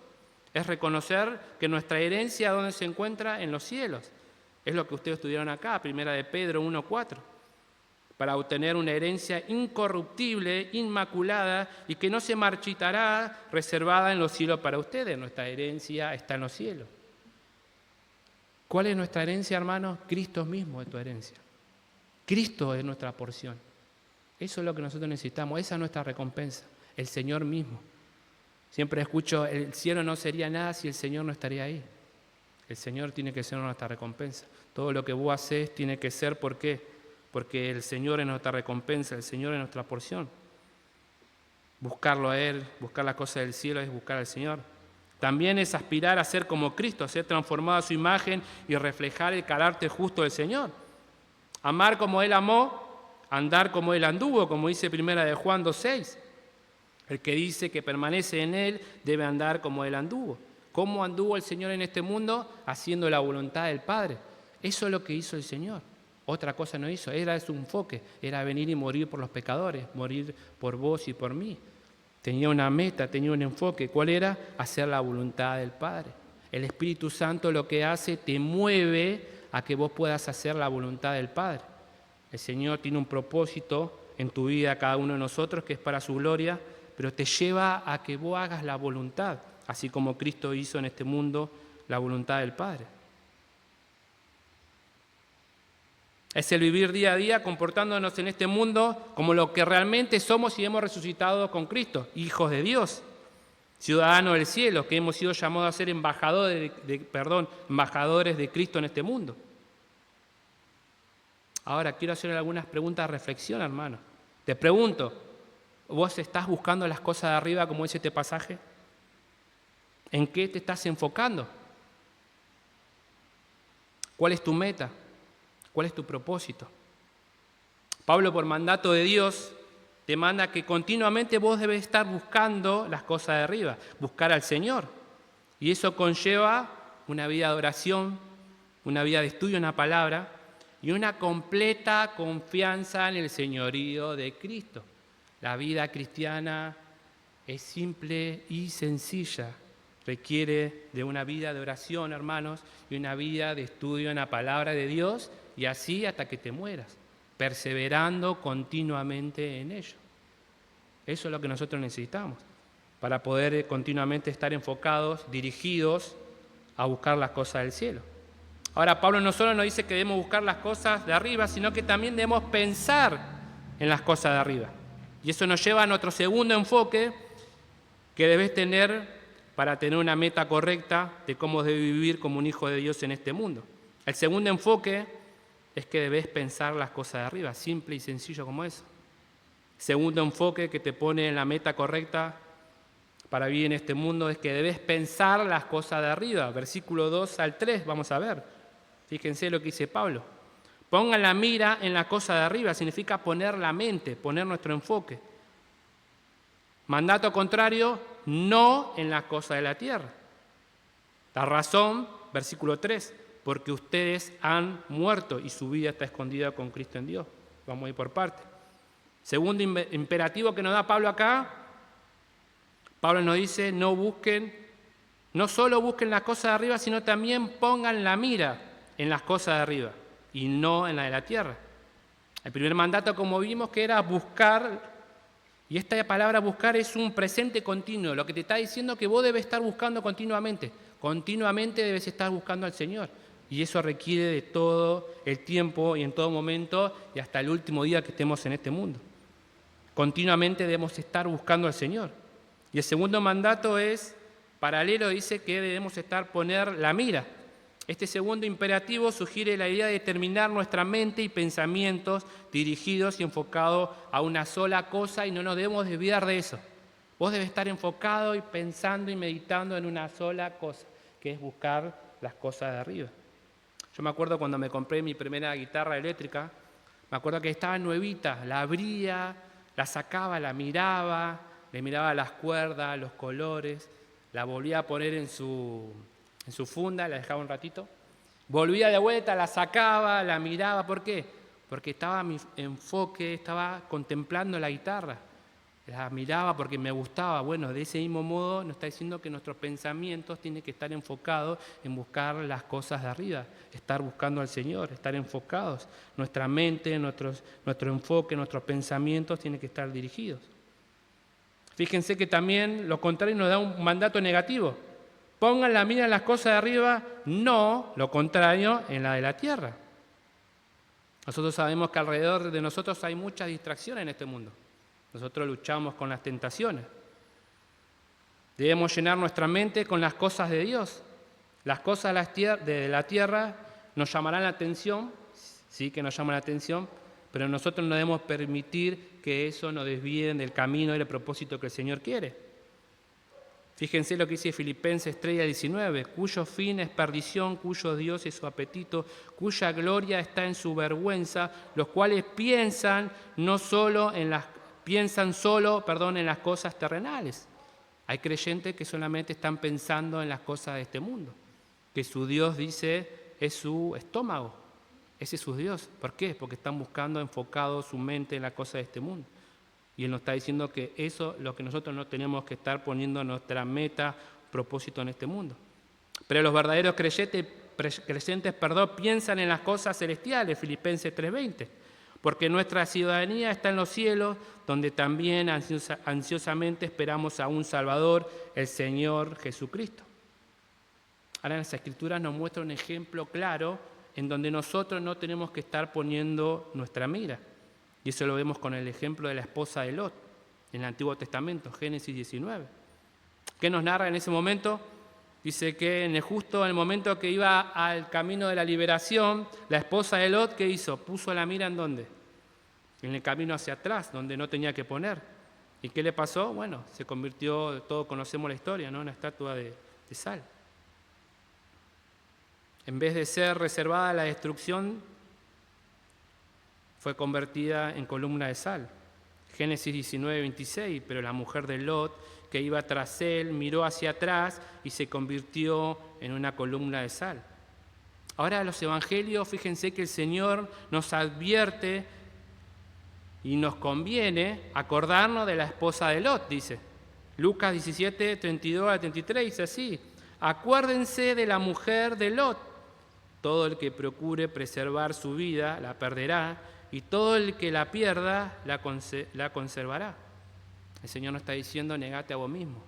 Es reconocer que nuestra herencia, ¿dónde se encuentra? En los cielos. Es lo que ustedes estudiaron acá, 1 de Pedro 1:4. para obtener una herencia incorruptible, inmaculada y que no se marchitará, reservada en los cielos para ustedes. Nuestra herencia está en los cielos. ¿Cuál es nuestra herencia, hermanos? Cristo mismo es tu herencia. Cristo es nuestra porción. Eso es lo que nosotros necesitamos, esa es nuestra recompensa, el Señor mismo. Siempre escucho, el cielo no sería nada si el Señor no estaría ahí. El Señor tiene que ser nuestra recompensa. Todo lo que vos haces tiene que ser, ¿por qué? Porque el Señor es nuestra recompensa, el Señor es nuestra porción. Buscarlo a Él, buscar las cosas del cielo es buscar al Señor. También es aspirar a ser como Cristo, a ser transformado a su imagen y reflejar el carácter justo del Señor. Amar como Él amó, andar como Él anduvo, como dice 1 Juan 2:6. El que dice que permanece en Él debe andar como Él anduvo. ¿Cómo anduvo el Señor en este mundo? Haciendo la voluntad del Padre. Eso es lo que hizo el Señor. Otra cosa no hizo, era su enfoque, era venir y morir por los pecadores, morir por vos y por mí. Tenía una meta, tenía un enfoque. ¿Cuál era? Hacer la voluntad del Padre. El Espíritu Santo lo que hace, te mueve a que vos puedas hacer la voluntad del Padre. El Señor tiene un propósito en tu vida, cada uno de nosotros, que es para su gloria, pero te lleva a que vos hagas la voluntad, así como Cristo hizo en este mundo la voluntad del Padre. Es el vivir día a día comportándonos en este mundo como lo que realmente somos y hemos resucitado con Cristo, hijos de Dios, ciudadanos del cielo, que hemos sido llamados a ser embajadores de Cristo en este mundo. Ahora quiero hacer algunas preguntas de reflexión, hermano. Te pregunto, ¿vos estás buscando las cosas de arriba como dice este pasaje? ¿En qué te estás enfocando? ¿Cuál es tu meta? ¿Cuál es tu propósito? Pablo, por mandato de Dios, te manda que continuamente vos debes estar buscando las cosas de arriba, buscar al Señor. Y eso conlleva una vida de oración, una vida de estudio en la palabra y una completa confianza en el señorío de Cristo. La vida cristiana es simple y sencilla. Requiere de una vida de oración, hermanos, y una vida de estudio en la palabra de Dios, y así hasta que te mueras, perseverando continuamente en ello. Eso es lo que nosotros necesitamos, para poder continuamente estar enfocados, dirigidos a buscar las cosas del cielo. Ahora, Pablo no solo nos dice que debemos buscar las cosas de arriba, sino que también debemos pensar en las cosas de arriba. Y eso nos lleva a nuestro segundo enfoque que debes tener para tener una meta correcta de cómo debes vivir como un hijo de Dios en este mundo. El segundo enfoque es que debes pensar las cosas de arriba, simple y sencillo como eso. Segundo enfoque que te pone en la meta correcta para vivir en este mundo es que debes pensar las cosas de arriba. Versículo 2 al 3, vamos a ver. Fíjense lo que dice Pablo. Pongan la mira en la cosa de arriba, significa poner la mente, poner nuestro enfoque. Mandato contrario, no en las cosas de la tierra. La razón, versículo 3, porque ustedes han muerto y su vida está escondida con Cristo en Dios. Vamos a ir por parte. Segundo imperativo que nos da Pablo acá, Pablo nos dice, no solo busquen las cosas de arriba, sino también pongan la mira en las cosas de arriba y no en la de la tierra. El primer mandato, como vimos, que era buscar, y esta palabra buscar es un presente continuo, lo que te está diciendo que vos debes estar buscando continuamente debes estar buscando al Señor, y eso requiere de todo el tiempo y en todo momento y hasta el último día que estemos en este mundo. Continuamente debemos estar buscando al Señor. Y el segundo mandato es paralelo, dice que debemos poner la mira. Este segundo imperativo sugiere la idea de terminar nuestra mente y pensamientos dirigidos y enfocados a una sola cosa y no nos debemos desviar de eso. Vos debes estar enfocado y pensando y meditando en una sola cosa, que es buscar las cosas de arriba. Yo me acuerdo cuando me compré mi primera guitarra eléctrica, me acuerdo que estaba nuevita, la abría, la sacaba, la miraba, le miraba las cuerdas, los colores, la volvía a poner en su funda, la dejaba un ratito, volvía de vuelta, la sacaba, la miraba. ¿Por qué? Porque estaba mi enfoque, estaba contemplando la guitarra. la miraba porque me gustaba. Bueno, de ese mismo modo nos está diciendo que nuestros pensamientos tienen que estar enfocados en buscar las cosas de arriba, estar buscando al Señor, estar enfocados. Nuestra mente, nuestro enfoque, nuestros pensamientos tienen que estar dirigidos. Fíjense que también lo contrario nos da un mandato negativo. Pongan la mira en las cosas de arriba, no lo contrario en la de la tierra. Nosotros sabemos que alrededor de nosotros hay muchas distracciones en este mundo. Nosotros luchamos con las tentaciones. Debemos llenar nuestra mente con las cosas de Dios. Las cosas de la tierra nos llamarán la atención, sí que nos llaman la atención, pero nosotros no debemos permitir que eso nos desvíe del camino y del propósito que el Señor quiere. Fíjense lo que dice Filipenses 3:19, cuyo fin es perdición, cuyo Dios es su apetito, cuya gloria está en su vergüenza, los cuales piensan solo en las cosas terrenales. Hay creyentes que solamente están pensando en las cosas de este mundo, que su Dios, dice, es su estómago. Ese es su Dios. ¿Por qué? Porque están buscando enfocado su mente en las cosas de este mundo. Y Él nos está diciendo que eso es lo que nosotros no tenemos que estar poniendo nuestra meta, propósito en este mundo. Pero los verdaderos creyentes, piensan en las cosas celestiales, Filipenses 3:20. Porque nuestra ciudadanía está en los cielos, donde también ansiosamente esperamos a un Salvador, el Señor Jesucristo. Ahora en las Escrituras nos muestra un ejemplo claro en donde nosotros no tenemos que estar poniendo nuestra mira. Y eso lo vemos con el ejemplo de la esposa de Lot, en el Antiguo Testamento, Génesis 19. ¿Qué nos narra en ese momento? Dice que en el momento que iba al camino de la liberación, la esposa de Lot, ¿qué hizo? Puso la mira ¿en dónde? En el camino hacia atrás, donde no tenía que poner. ¿Y qué le pasó? Bueno, se convirtió, todos conocemos la historia, ¿no? Una estatua de sal. En vez de ser reservada a la destrucción, fue convertida en columna de sal. Génesis 19:26, pero la mujer de Lot, que iba tras él, miró hacia atrás y se convirtió en una columna de sal. Ahora los evangelios, fíjense que el Señor nos advierte y nos conviene acordarnos de la esposa de Lot, dice. Lucas 17:32-33 dice así, acuérdense de la mujer de Lot. Todo el que procure preservar su vida la perderá, y todo el que la pierda la conservará. El Señor nos está diciendo, negate a vos mismo.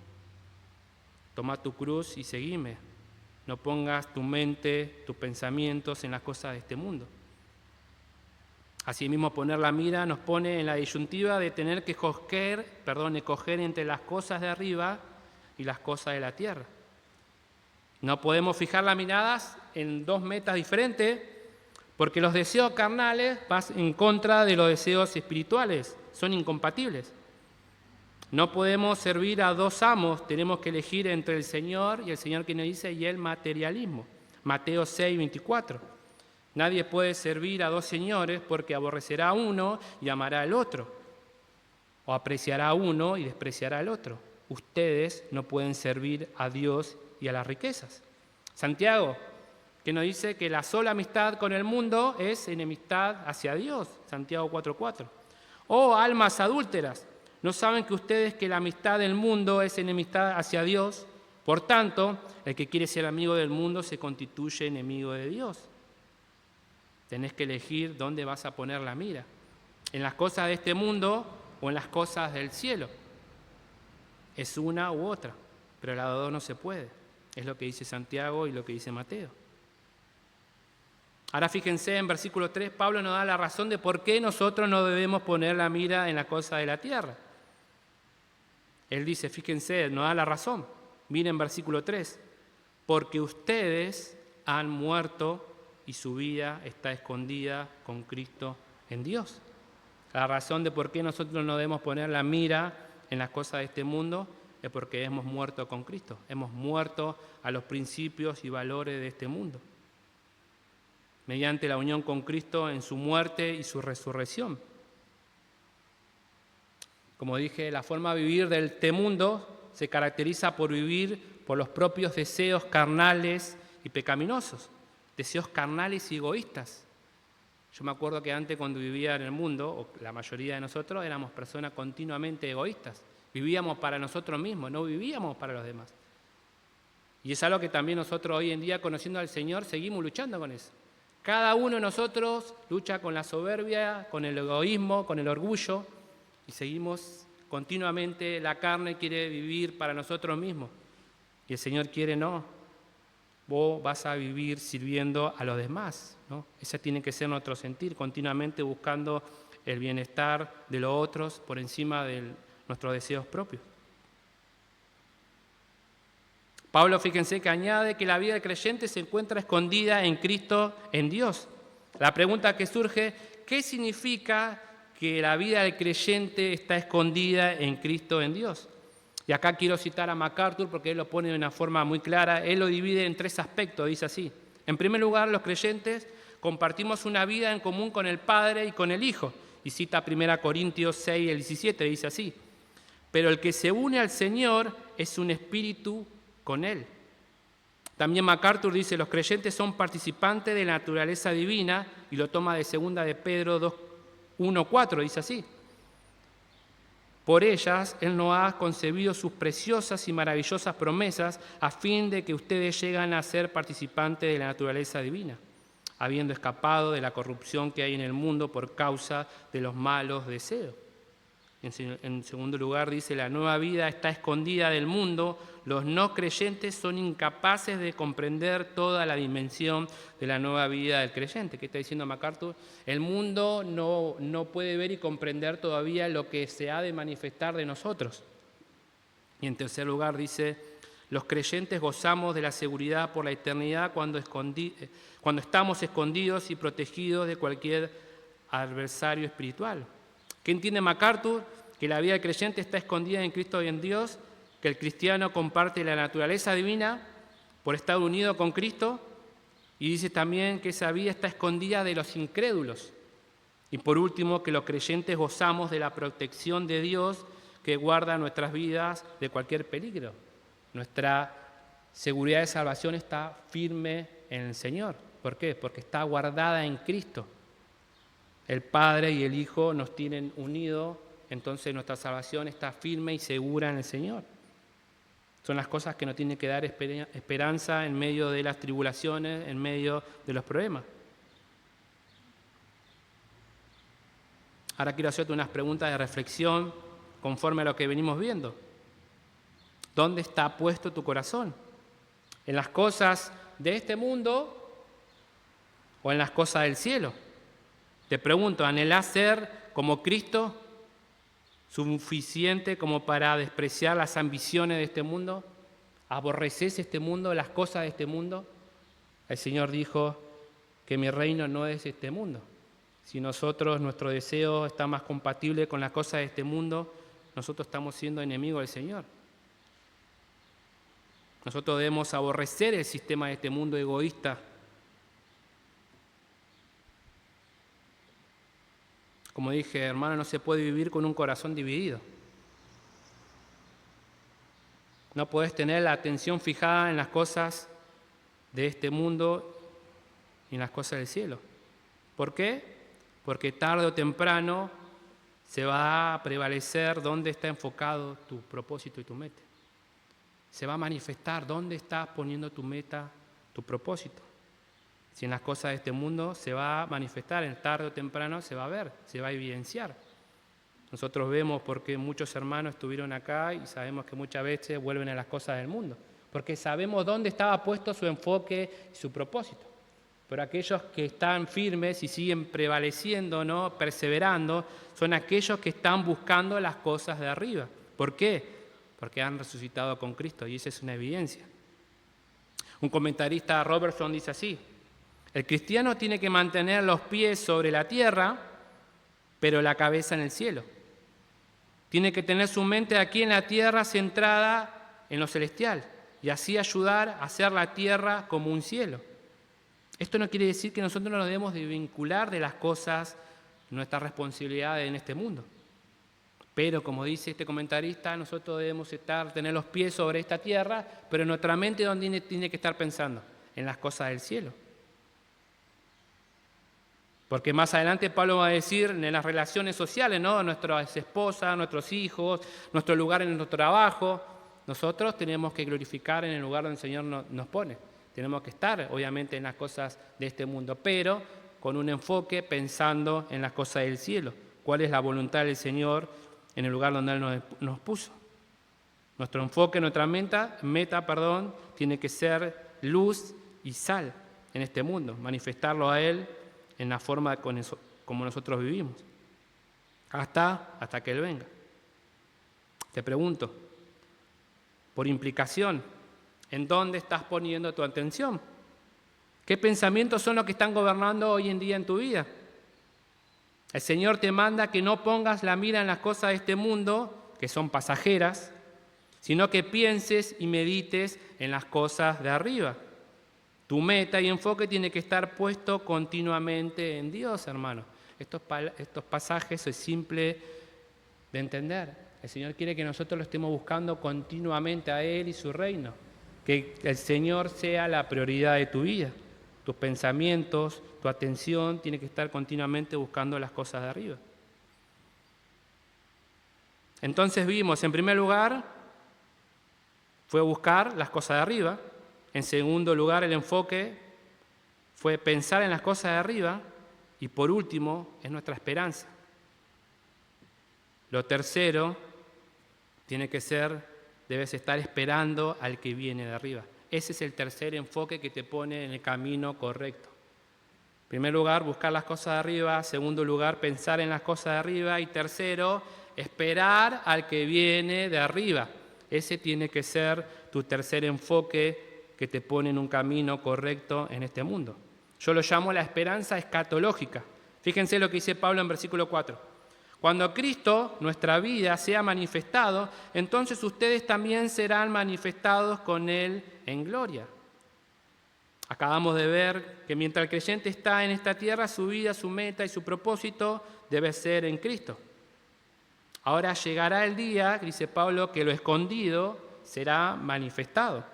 Toma tu cruz y seguime. No pongas tu mente, tus pensamientos en las cosas de este mundo. Asimismo, poner la mira nos pone en la disyuntiva de tener que escoger entre las cosas de arriba y las cosas de la tierra. No podemos fijar las miradas en dos metas diferentes, porque los deseos carnales van en contra de los deseos espirituales, son incompatibles. No podemos servir a dos amos, tenemos que elegir entre el Señor y el Señor que nos dice, y el materialismo. Mateo 6:24. Nadie puede servir a dos señores porque aborrecerá a uno y amará al otro, o apreciará a uno y despreciará al otro. Ustedes no pueden servir a Dios y a las riquezas. Santiago, que nos dice que la sola amistad con el mundo es enemistad hacia Dios, Santiago 4:4. Oh, almas adúlteras, ¿no saben que ustedes que la amistad del mundo es enemistad hacia Dios? Por tanto, el que quiere ser amigo del mundo se constituye enemigo de Dios. Tenés que elegir dónde vas a poner la mira, en las cosas de este mundo o en las cosas del cielo. Es una u otra, pero las dos no se puede. Es lo que dice Santiago y lo que dice Mateo. Ahora fíjense, en versículo 3, Pablo nos da la razón de por qué nosotros no debemos poner la mira en la cosa de la tierra. Él dice, fíjense, nos da la razón. Miren versículo 3, porque ustedes han muerto y su vida está escondida con Cristo en Dios. La razón de por qué nosotros no debemos poner la mira en las cosas de este mundo es porque hemos muerto con Cristo. Hemos muerto a los principios y valores de este mundo, mediante la unión con Cristo en su muerte y su resurrección. Como dije, la forma de vivir de este mundo se caracteriza por vivir por los propios deseos carnales y pecaminosos, deseos carnales y egoístas. Yo me acuerdo que antes cuando vivía en el mundo, o la mayoría de nosotros, éramos personas continuamente egoístas. Vivíamos para nosotros mismos, no vivíamos para los demás. Y es algo que también nosotros hoy en día, conociendo al Señor, seguimos luchando con eso. Cada uno de nosotros lucha con la soberbia, con el egoísmo, con el orgullo, y seguimos continuamente, la carne quiere vivir para nosotros mismos. Y el Señor quiere, no, vos vas a vivir sirviendo a los demás, ¿no? Ese tiene que ser nuestro sentir, continuamente buscando el bienestar de los otros por encima de nuestros deseos propios. Pablo, fíjense que añade que la vida del creyente se encuentra escondida en Cristo, en Dios. La pregunta que surge, ¿qué significa que la vida del creyente está escondida en Cristo, en Dios? Y acá quiero citar a MacArthur porque él lo pone de una forma muy clara. Él lo divide en 3 aspectos, dice así. En primer lugar, los creyentes compartimos una vida en común con el Padre y con el Hijo. Y cita 1 Corintios 6, el 17, dice así. Pero el que se une al Señor es un espíritu con Él. También MacArthur dice, los creyentes son participantes de la naturaleza divina, y lo toma de 2 de Pedro 1:4, dice así. Por ellas Él nos ha concebido sus preciosas y maravillosas promesas a fin de que ustedes lleguen a ser participantes de la naturaleza divina, habiendo escapado de la corrupción que hay en el mundo por causa de los malos deseos. En segundo lugar dice, la nueva vida está escondida del mundo, los no creyentes son incapaces de comprender toda la dimensión de la nueva vida del creyente. ¿Qué está diciendo MacArthur? El mundo no puede ver y comprender todavía lo que se ha de manifestar de nosotros. Y en tercer lugar dice, los creyentes gozamos de la seguridad por la eternidad cuando estamos escondidos y protegidos de cualquier adversario espiritual. ¿Qué entiende MacArthur? Que la vida del creyente está escondida en Cristo y en Dios, que el cristiano comparte la naturaleza divina por estar unido con Cristo, y dice también que esa vida está escondida de los incrédulos. Y por último, que los creyentes gozamos de la protección de Dios que guarda nuestras vidas de cualquier peligro. Nuestra seguridad de salvación está firme en el Señor. ¿Por qué? Porque está guardada en Cristo. El Padre y el Hijo nos tienen unidos, entonces nuestra salvación está firme y segura en el Señor. Son las cosas que nos tienen que dar esperanza en medio de las tribulaciones, en medio de los problemas. Ahora quiero hacerte unas preguntas de reflexión conforme a lo que venimos viendo. ¿Dónde está puesto tu corazón? ¿En las cosas de este mundo o en las cosas del cielo? Te pregunto, ¿anhelás ser como Cristo, suficiente como para despreciar las ambiciones de este mundo? ¿Aborreces este mundo, las cosas de este mundo? El Señor dijo que mi reino no es este mundo. Si nuestro deseo está más compatible con las cosas de este mundo, nosotros estamos siendo enemigos del Señor. Nosotros debemos aborrecer el sistema de este mundo egoísta. Como dije, hermano, no se puede vivir con un corazón dividido. No podés tener la atención fijada en las cosas de este mundo y en las cosas del cielo. ¿Por qué? Porque tarde o temprano se va a prevalecer dónde está enfocado tu propósito y tu meta. Se va a manifestar dónde estás poniendo tu meta, tu propósito. Si en las cosas de este mundo se va a manifestar, en tarde o temprano se va a ver, se va a evidenciar. Nosotros vemos porque muchos hermanos estuvieron acá y sabemos que muchas veces vuelven a las cosas del mundo, porque sabemos dónde estaba puesto su enfoque y su propósito. Pero aquellos que están firmes y siguen prevaleciendo, ¿no?, perseverando, son aquellos que están buscando las cosas de arriba. ¿Por qué? Porque han resucitado con Cristo y esa es una evidencia. Un comentarista, Robertson, dice así: el cristiano tiene que mantener los pies sobre la tierra, pero la cabeza en el cielo. Tiene que tener su mente aquí en la tierra centrada en lo celestial y así ayudar a hacer la tierra como un cielo. Esto no quiere decir que nosotros nos debemos de vincular de las cosas, nuestras responsabilidades en este mundo. Pero, como dice este comentarista, nosotros debemos tener los pies sobre esta tierra, pero nuestra mente, ¿dónde tiene que estar pensando? En las cosas del cielo. Porque más adelante Pablo va a decir en las relaciones sociales, ¿no? Nuestras esposas, nuestros hijos, nuestro lugar en nuestro trabajo. Nosotros tenemos que glorificar en el lugar donde el Señor nos pone. Tenemos que estar, obviamente, en las cosas de este mundo, pero con un enfoque pensando en las cosas del cielo. ¿Cuál es la voluntad del Señor en el lugar donde Él nos puso? Nuestro enfoque, nuestra meta, tiene que ser luz y sal en este mundo, manifestarlo a Él en la forma como nosotros vivimos, hasta que Él venga. Te pregunto, por implicación, ¿en dónde estás poniendo tu atención? ¿Qué pensamientos son los que están gobernando hoy en día en tu vida? El Señor te manda que no pongas la mira en las cosas de este mundo, que son pasajeras, sino que pienses y medites en las cosas de arriba. Tu meta y enfoque tiene que estar puesto continuamente en Dios, hermano. Estos pasajes es simple de entender. El Señor quiere que nosotros lo estemos buscando continuamente a Él y su reino. Que el Señor sea la prioridad de tu vida. Tus pensamientos, tu atención tiene que estar continuamente buscando las cosas de arriba. Entonces vimos, en primer lugar, fue buscar las cosas de arriba. En segundo lugar, el enfoque fue pensar en las cosas de arriba. Y por último, es nuestra esperanza. Lo tercero tiene que ser, debes estar esperando al que viene de arriba. Ese es el tercer enfoque que te pone en el camino correcto. En primer lugar, buscar las cosas de arriba. Segundo lugar, pensar en las cosas de arriba. Y tercero, esperar al que viene de arriba. Ese tiene que ser tu tercer enfoque que te pone en un camino correcto en este mundo. Yo lo llamo la esperanza escatológica. Fíjense lo que dice Pablo en versículo 4. Cuando Cristo, nuestra vida, sea manifestado, entonces ustedes también serán manifestados con Él en gloria. Acabamos de ver que mientras el creyente está en esta tierra, su vida, su meta y su propósito debe ser en Cristo. Ahora llegará el día, dice Pablo, que lo escondido será manifestado.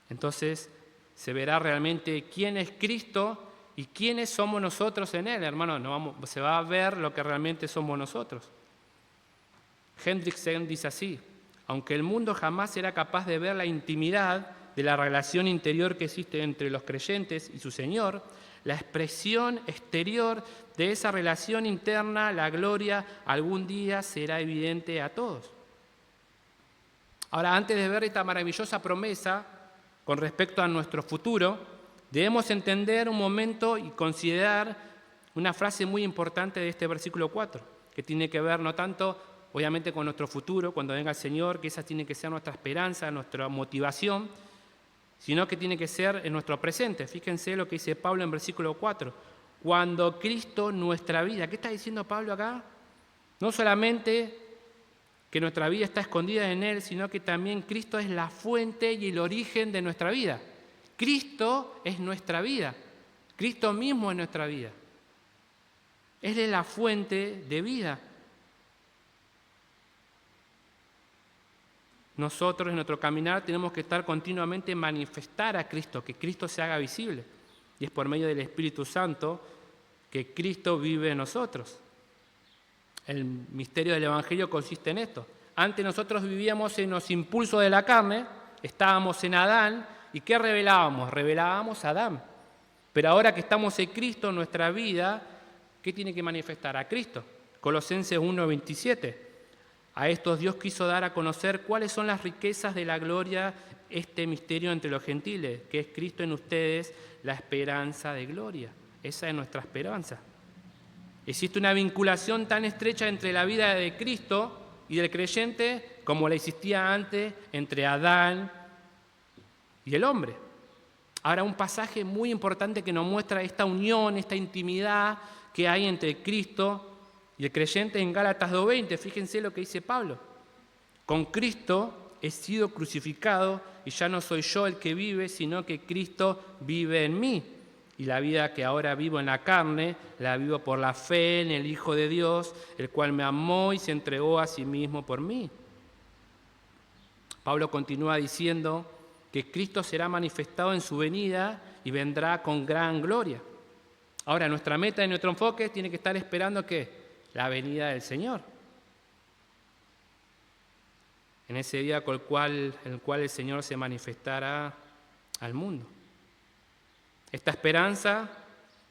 Entonces se verá realmente quién es Cristo y quiénes somos nosotros en Él, hermano. Se va a ver lo que realmente somos nosotros. Hendrickson dice así: aunque el mundo jamás será capaz de ver la intimidad de la relación interior que existe entre los creyentes y su Señor, la expresión exterior de esa relación interna, la gloria, algún día será evidente a todos. Ahora, antes de ver esta maravillosa promesa con respecto a nuestro futuro, debemos entender un momento y considerar una frase muy importante de este versículo 4, que tiene que ver no tanto, obviamente, con nuestro futuro, cuando venga el Señor, que esa tiene que ser nuestra esperanza, nuestra motivación, sino que tiene que ser en nuestro presente. Fíjense lo que dice Pablo en versículo 4. Cuando Cristo nuestra vida. ¿Qué está diciendo Pablo acá? No solamente que nuestra vida está escondida en Él, sino que también Cristo es la fuente y el origen de nuestra vida. Cristo es nuestra vida. Cristo mismo es nuestra vida. Él es la fuente de vida. Nosotros en nuestro caminar tenemos que estar continuamente manifestar a Cristo, que Cristo se haga visible. Y es por medio del Espíritu Santo que Cristo vive en nosotros. El misterio del Evangelio consiste en esto. Antes nosotros vivíamos en los impulsos de la carne, estábamos en Adán, ¿y qué revelábamos? Revelábamos a Adán. Pero ahora que estamos en Cristo, nuestra vida, ¿qué tiene que manifestar? A Cristo. Colosenses 1:27. A estos Dios quiso dar a conocer cuáles son las riquezas de la gloria, este misterio entre los gentiles, que es Cristo en ustedes, la esperanza de gloria. Esa es nuestra esperanza. Existe una vinculación tan estrecha entre la vida de Cristo y del creyente como la existía antes entre Adán y el hombre. Ahora, un pasaje muy importante que nos muestra esta unión, esta intimidad que hay entre Cristo y el creyente en Gálatas 2:20, fíjense lo que dice Pablo. Con Cristo he sido crucificado y ya no soy yo el que vive, sino que Cristo vive en mí. Y la vida que ahora vivo en la carne, la vivo por la fe en el Hijo de Dios, el cual me amó y se entregó a sí mismo por mí. Pablo continúa diciendo que Cristo será manifestado en su venida y vendrá con gran gloria. Ahora, nuestra meta y nuestro enfoque tiene que estar esperando ¿qué? La venida del Señor. En ese día en el cual el Señor se manifestará al mundo. Esta esperanza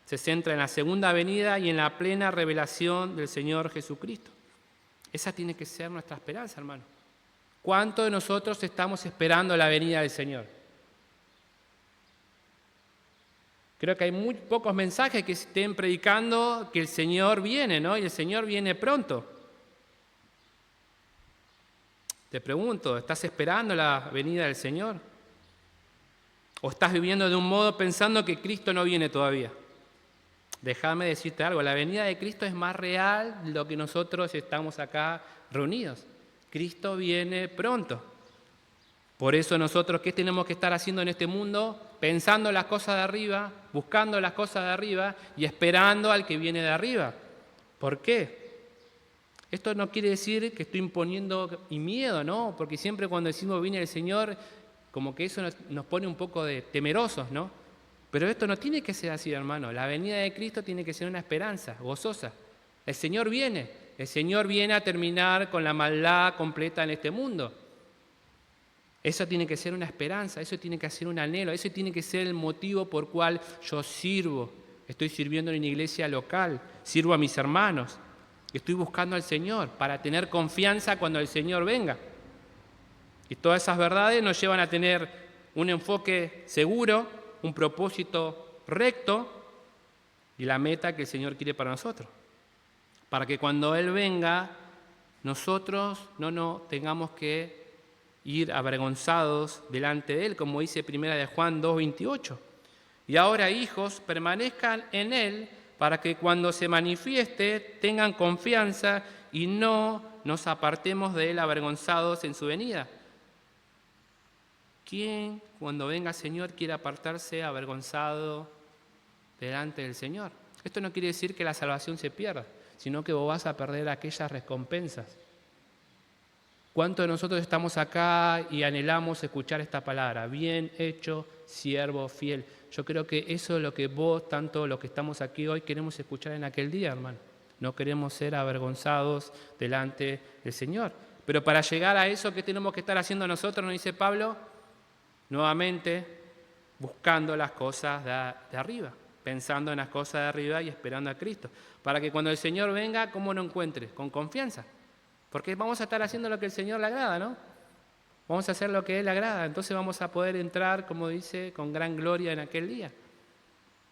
se centra en la segunda venida y en la plena revelación del Señor Jesucristo. Esa tiene que ser nuestra esperanza, hermano. ¿Cuántos de nosotros estamos esperando la venida del Señor? Creo que hay muy pocos mensajes que estén predicando que el Señor viene, ¿no? Y el Señor viene pronto. Te pregunto, ¿estás esperando la venida del Señor? ¿O estás viviendo de un modo pensando que Cristo no viene todavía? Déjame decirte algo, la venida de Cristo es más real de lo que nosotros estamos acá reunidos. Cristo viene pronto. Por eso nosotros, ¿qué tenemos que estar haciendo en este mundo? Pensando las cosas de arriba, buscando las cosas de arriba y esperando al que viene de arriba. ¿Por qué? Esto no quiere decir que estoy imponiendo miedo, ¿no? Porque siempre cuando decimos viene el Señor, como que eso nos pone un poco de temerosos, ¿no? Pero esto no tiene que ser así, hermano. La venida de Cristo tiene que ser una esperanza gozosa. El Señor viene a terminar con la maldad completa en este mundo. Eso tiene que ser una esperanza, eso tiene que ser un anhelo, eso tiene que ser el motivo por cual yo sirvo. Estoy sirviendo en una iglesia local, sirvo a mis hermanos, estoy buscando al Señor para tener confianza cuando el Señor venga. Y todas esas verdades nos llevan a tener un enfoque seguro, un propósito recto y la meta que el Señor quiere para nosotros. Para que cuando Él venga, nosotros no tengamos que ir avergonzados delante de Él, como dice 1 de Juan 2:28. Y ahora, hijos, permanezcan en Él para que cuando se manifieste tengan confianza y no nos apartemos de Él avergonzados en su venida. ¿Quién, cuando venga el Señor, quiere apartarse avergonzado delante del Señor? Esto no quiere decir que la salvación se pierda, sino que vos vas a perder aquellas recompensas. ¿Cuántos de nosotros estamos acá y anhelamos escuchar esta palabra? Bien hecho, siervo fiel. Yo creo que eso es lo que vos, tanto los que estamos aquí hoy, queremos escuchar en aquel día, hermano. No queremos ser avergonzados delante del Señor. Pero para llegar a eso, ¿qué tenemos que estar haciendo nosotros? Nos dice Pablo, nuevamente buscando las cosas de arriba, pensando en las cosas de arriba y esperando a Cristo. Para que cuando el Señor venga, ¿cómo nos encuentre? Con confianza. Porque vamos a estar haciendo lo que el Señor le agrada, ¿no? Vamos a hacer lo que a Él le agrada. Entonces vamos a poder entrar, como dice, con gran gloria en aquel día.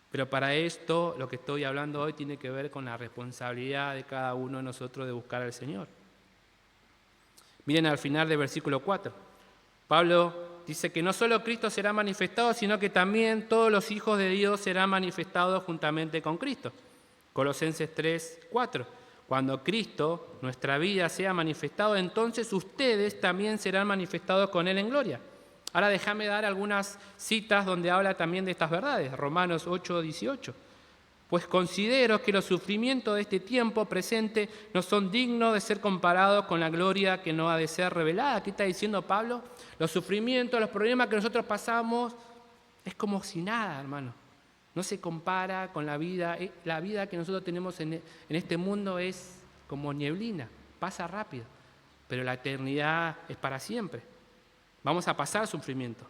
Pero para esto, lo que estoy hablando hoy tiene que ver con la responsabilidad de cada uno de nosotros de buscar al Señor. Miren al final del versículo 4. Pablo dice que no solo Cristo será manifestado, sino que también todos los hijos de Dios serán manifestados juntamente con Cristo. Colosenses 3:4. Cuando Cristo, nuestra vida, sea manifestado, entonces ustedes también serán manifestados con Él en gloria. Ahora déjame dar algunas citas donde habla también de estas verdades. Romanos 8:18. Pues considero que los sufrimientos de este tiempo presente no son dignos de ser comparados con la gloria que no ha de ser revelada. ¿Qué está diciendo Pablo? Los sufrimientos, los problemas que nosotros pasamos es como si nada, hermano. No se compara con la vida. La vida que nosotros tenemos en este mundo es como nieblina, pasa rápido, pero la eternidad es para siempre. Vamos a pasar sufrimiento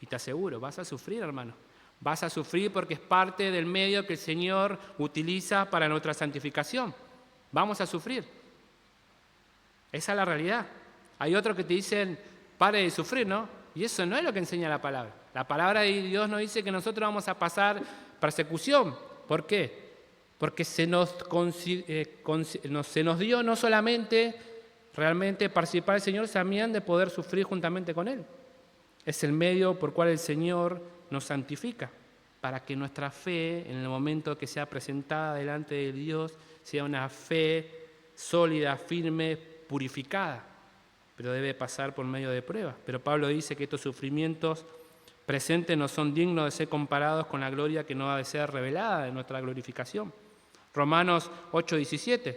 y te aseguro, vas a sufrir, hermano. Vas a sufrir porque es parte del medio que el Señor utiliza para nuestra santificación. Vamos a sufrir. Esa es la realidad. Hay otros que te dicen, pare de sufrir, ¿no? Y eso no es lo que enseña la palabra. La palabra de Dios nos dice que nosotros vamos a pasar persecución. ¿Por qué? Porque se nos dio no solamente realmente participar del Señor, también de poder sufrir juntamente con Él. Es el medio por cual el Señor nos santifica, para que nuestra fe, en el momento que sea presentada delante de Dios, sea una fe sólida, firme, purificada. Pero debe pasar por medio de pruebas. Pero Pablo dice que estos sufrimientos presentes no son dignos de ser comparados con la gloria que no ha de ser revelada en nuestra glorificación. Romanos 8:17.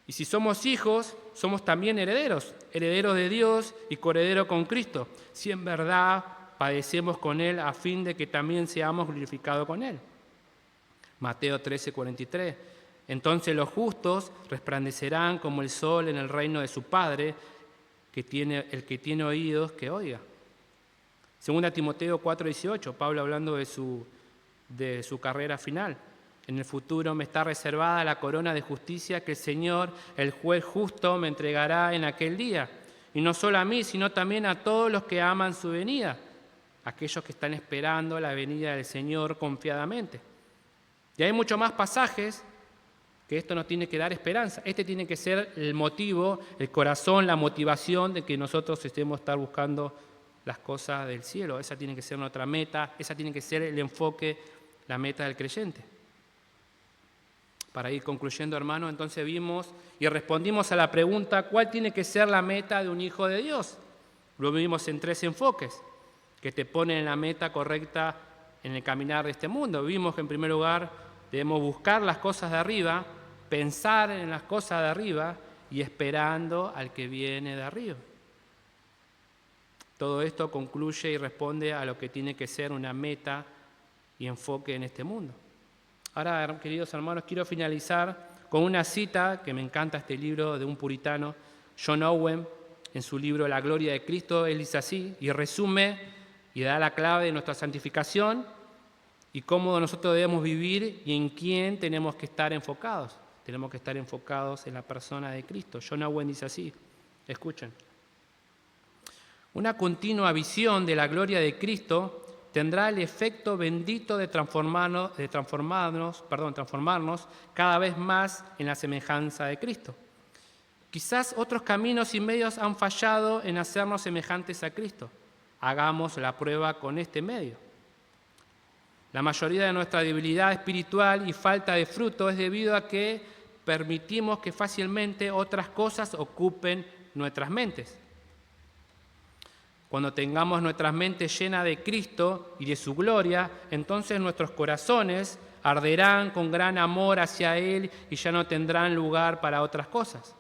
Y si somos hijos, somos también herederos, herederos de Dios y coherederos con Cristo, si en verdad padecemos con Él a fin de que también seamos glorificados con Él. Mateo 13:43. Entonces los justos resplandecerán como el sol en el reino de su Padre, el que tiene oídos, que oiga. 2 Timoteo 4:18, Pablo hablando de su carrera final. En el futuro me está reservada la corona de justicia que el Señor, el juez justo, me entregará en aquel día. Y no solo a mí, sino también a todos los que aman su venida, aquellos que están esperando la venida del Señor confiadamente. Y hay muchos más pasajes que esto nos tiene que dar esperanza. Este tiene que ser el motivo, el corazón, la motivación de que nosotros estemos buscando las cosas del cielo. Esa tiene que ser nuestra meta, esa tiene que ser el enfoque, la meta del creyente. Para ir concluyendo, hermano, entonces vimos y respondimos a la pregunta, ¿cuál tiene que ser la meta de un hijo de Dios? Lo vimos en 3 enfoques que te ponen en la meta correcta en el caminar de este mundo. Vimos que en primer lugar debemos buscar las cosas de arriba, pensar en las cosas de arriba y esperando al que viene de arriba. Todo esto concluye y responde a lo que tiene que ser una meta y enfoque en este mundo. Ahora, queridos hermanos, quiero finalizar con una cita que me encanta este libro de un puritano, John Owen, en su libro La Gloria de Cristo. Él dice así, y resume y da la clave de nuestra santificación y cómo nosotros debemos vivir y en quién tenemos que estar enfocados. Tenemos que estar enfocados en la persona de Cristo. John Owen dice así, escuchen. Una continua visión de la gloria de Cristo tendrá el efecto bendito de transformarnos cada vez más en la semejanza de Cristo. Quizás otros caminos y medios han fallado en hacernos semejantes a Cristo. Hagamos la prueba con este medio. La mayoría de nuestra debilidad espiritual y falta de fruto es debido a que permitimos que fácilmente otras cosas ocupen nuestras mentes. Cuando tengamos nuestras mentes llenas de Cristo y de su gloria, entonces nuestros corazones arderán con gran amor hacia Él y ya no tendrán lugar para otras cosas.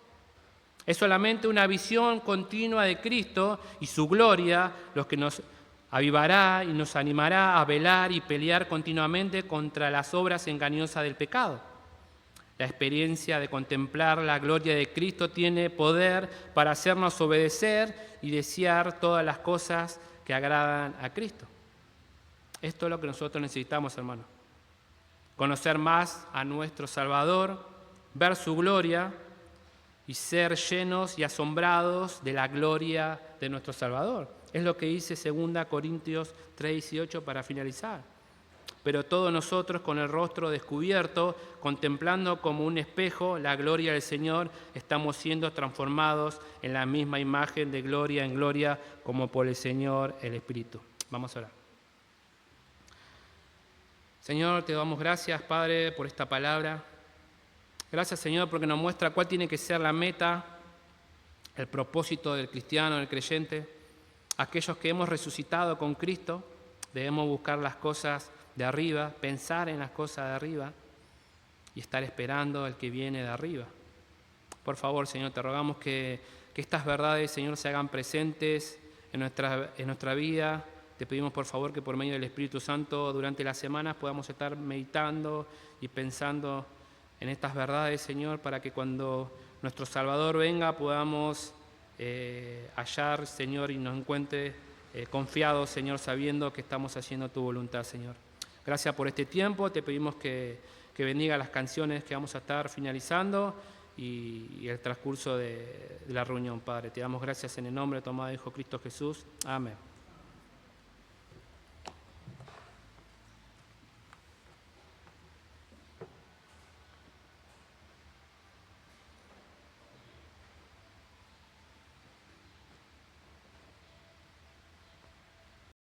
Es solamente una visión continua de Cristo y su gloria lo que nos avivará y nos animará a velar y pelear continuamente contra las obras engañosas del pecado. La experiencia de contemplar la gloria de Cristo tiene poder para hacernos obedecer y desear todas las cosas que agradan a Cristo. Esto es lo que nosotros necesitamos, hermanos. Conocer más a nuestro Salvador, ver su gloria y ser llenos y asombrados de la gloria de nuestro Salvador. Es lo que dice 2 Corintios 3:18 para finalizar. Pero todos nosotros con el rostro descubierto, contemplando como un espejo la gloria del Señor, estamos siendo transformados en la misma imagen de gloria en gloria como por el Señor el Espíritu. Vamos a orar. Señor, te damos gracias, Padre, por esta palabra. Gracias, Señor, porque nos muestra cuál tiene que ser la meta, el propósito del cristiano, del creyente. Aquellos que hemos resucitado con Cristo, debemos buscar las cosas de arriba, pensar en las cosas de arriba y estar esperando al que viene de arriba. Por favor, Señor, te rogamos que estas verdades, Señor, se hagan presentes en nuestra vida. Te pedimos, por favor, que por medio del Espíritu Santo durante las semanas podamos estar meditando y pensando en estas verdades, Señor, para que cuando nuestro Salvador venga podamos hallar, Señor, y nos encuentre confiados, Señor, sabiendo que estamos haciendo tu voluntad, Señor. Gracias por este tiempo, te pedimos que bendiga las canciones que vamos a estar finalizando y el transcurso de la reunión, Padre. Te damos gracias en el nombre de tu amado Hijo Cristo Jesús. Amén.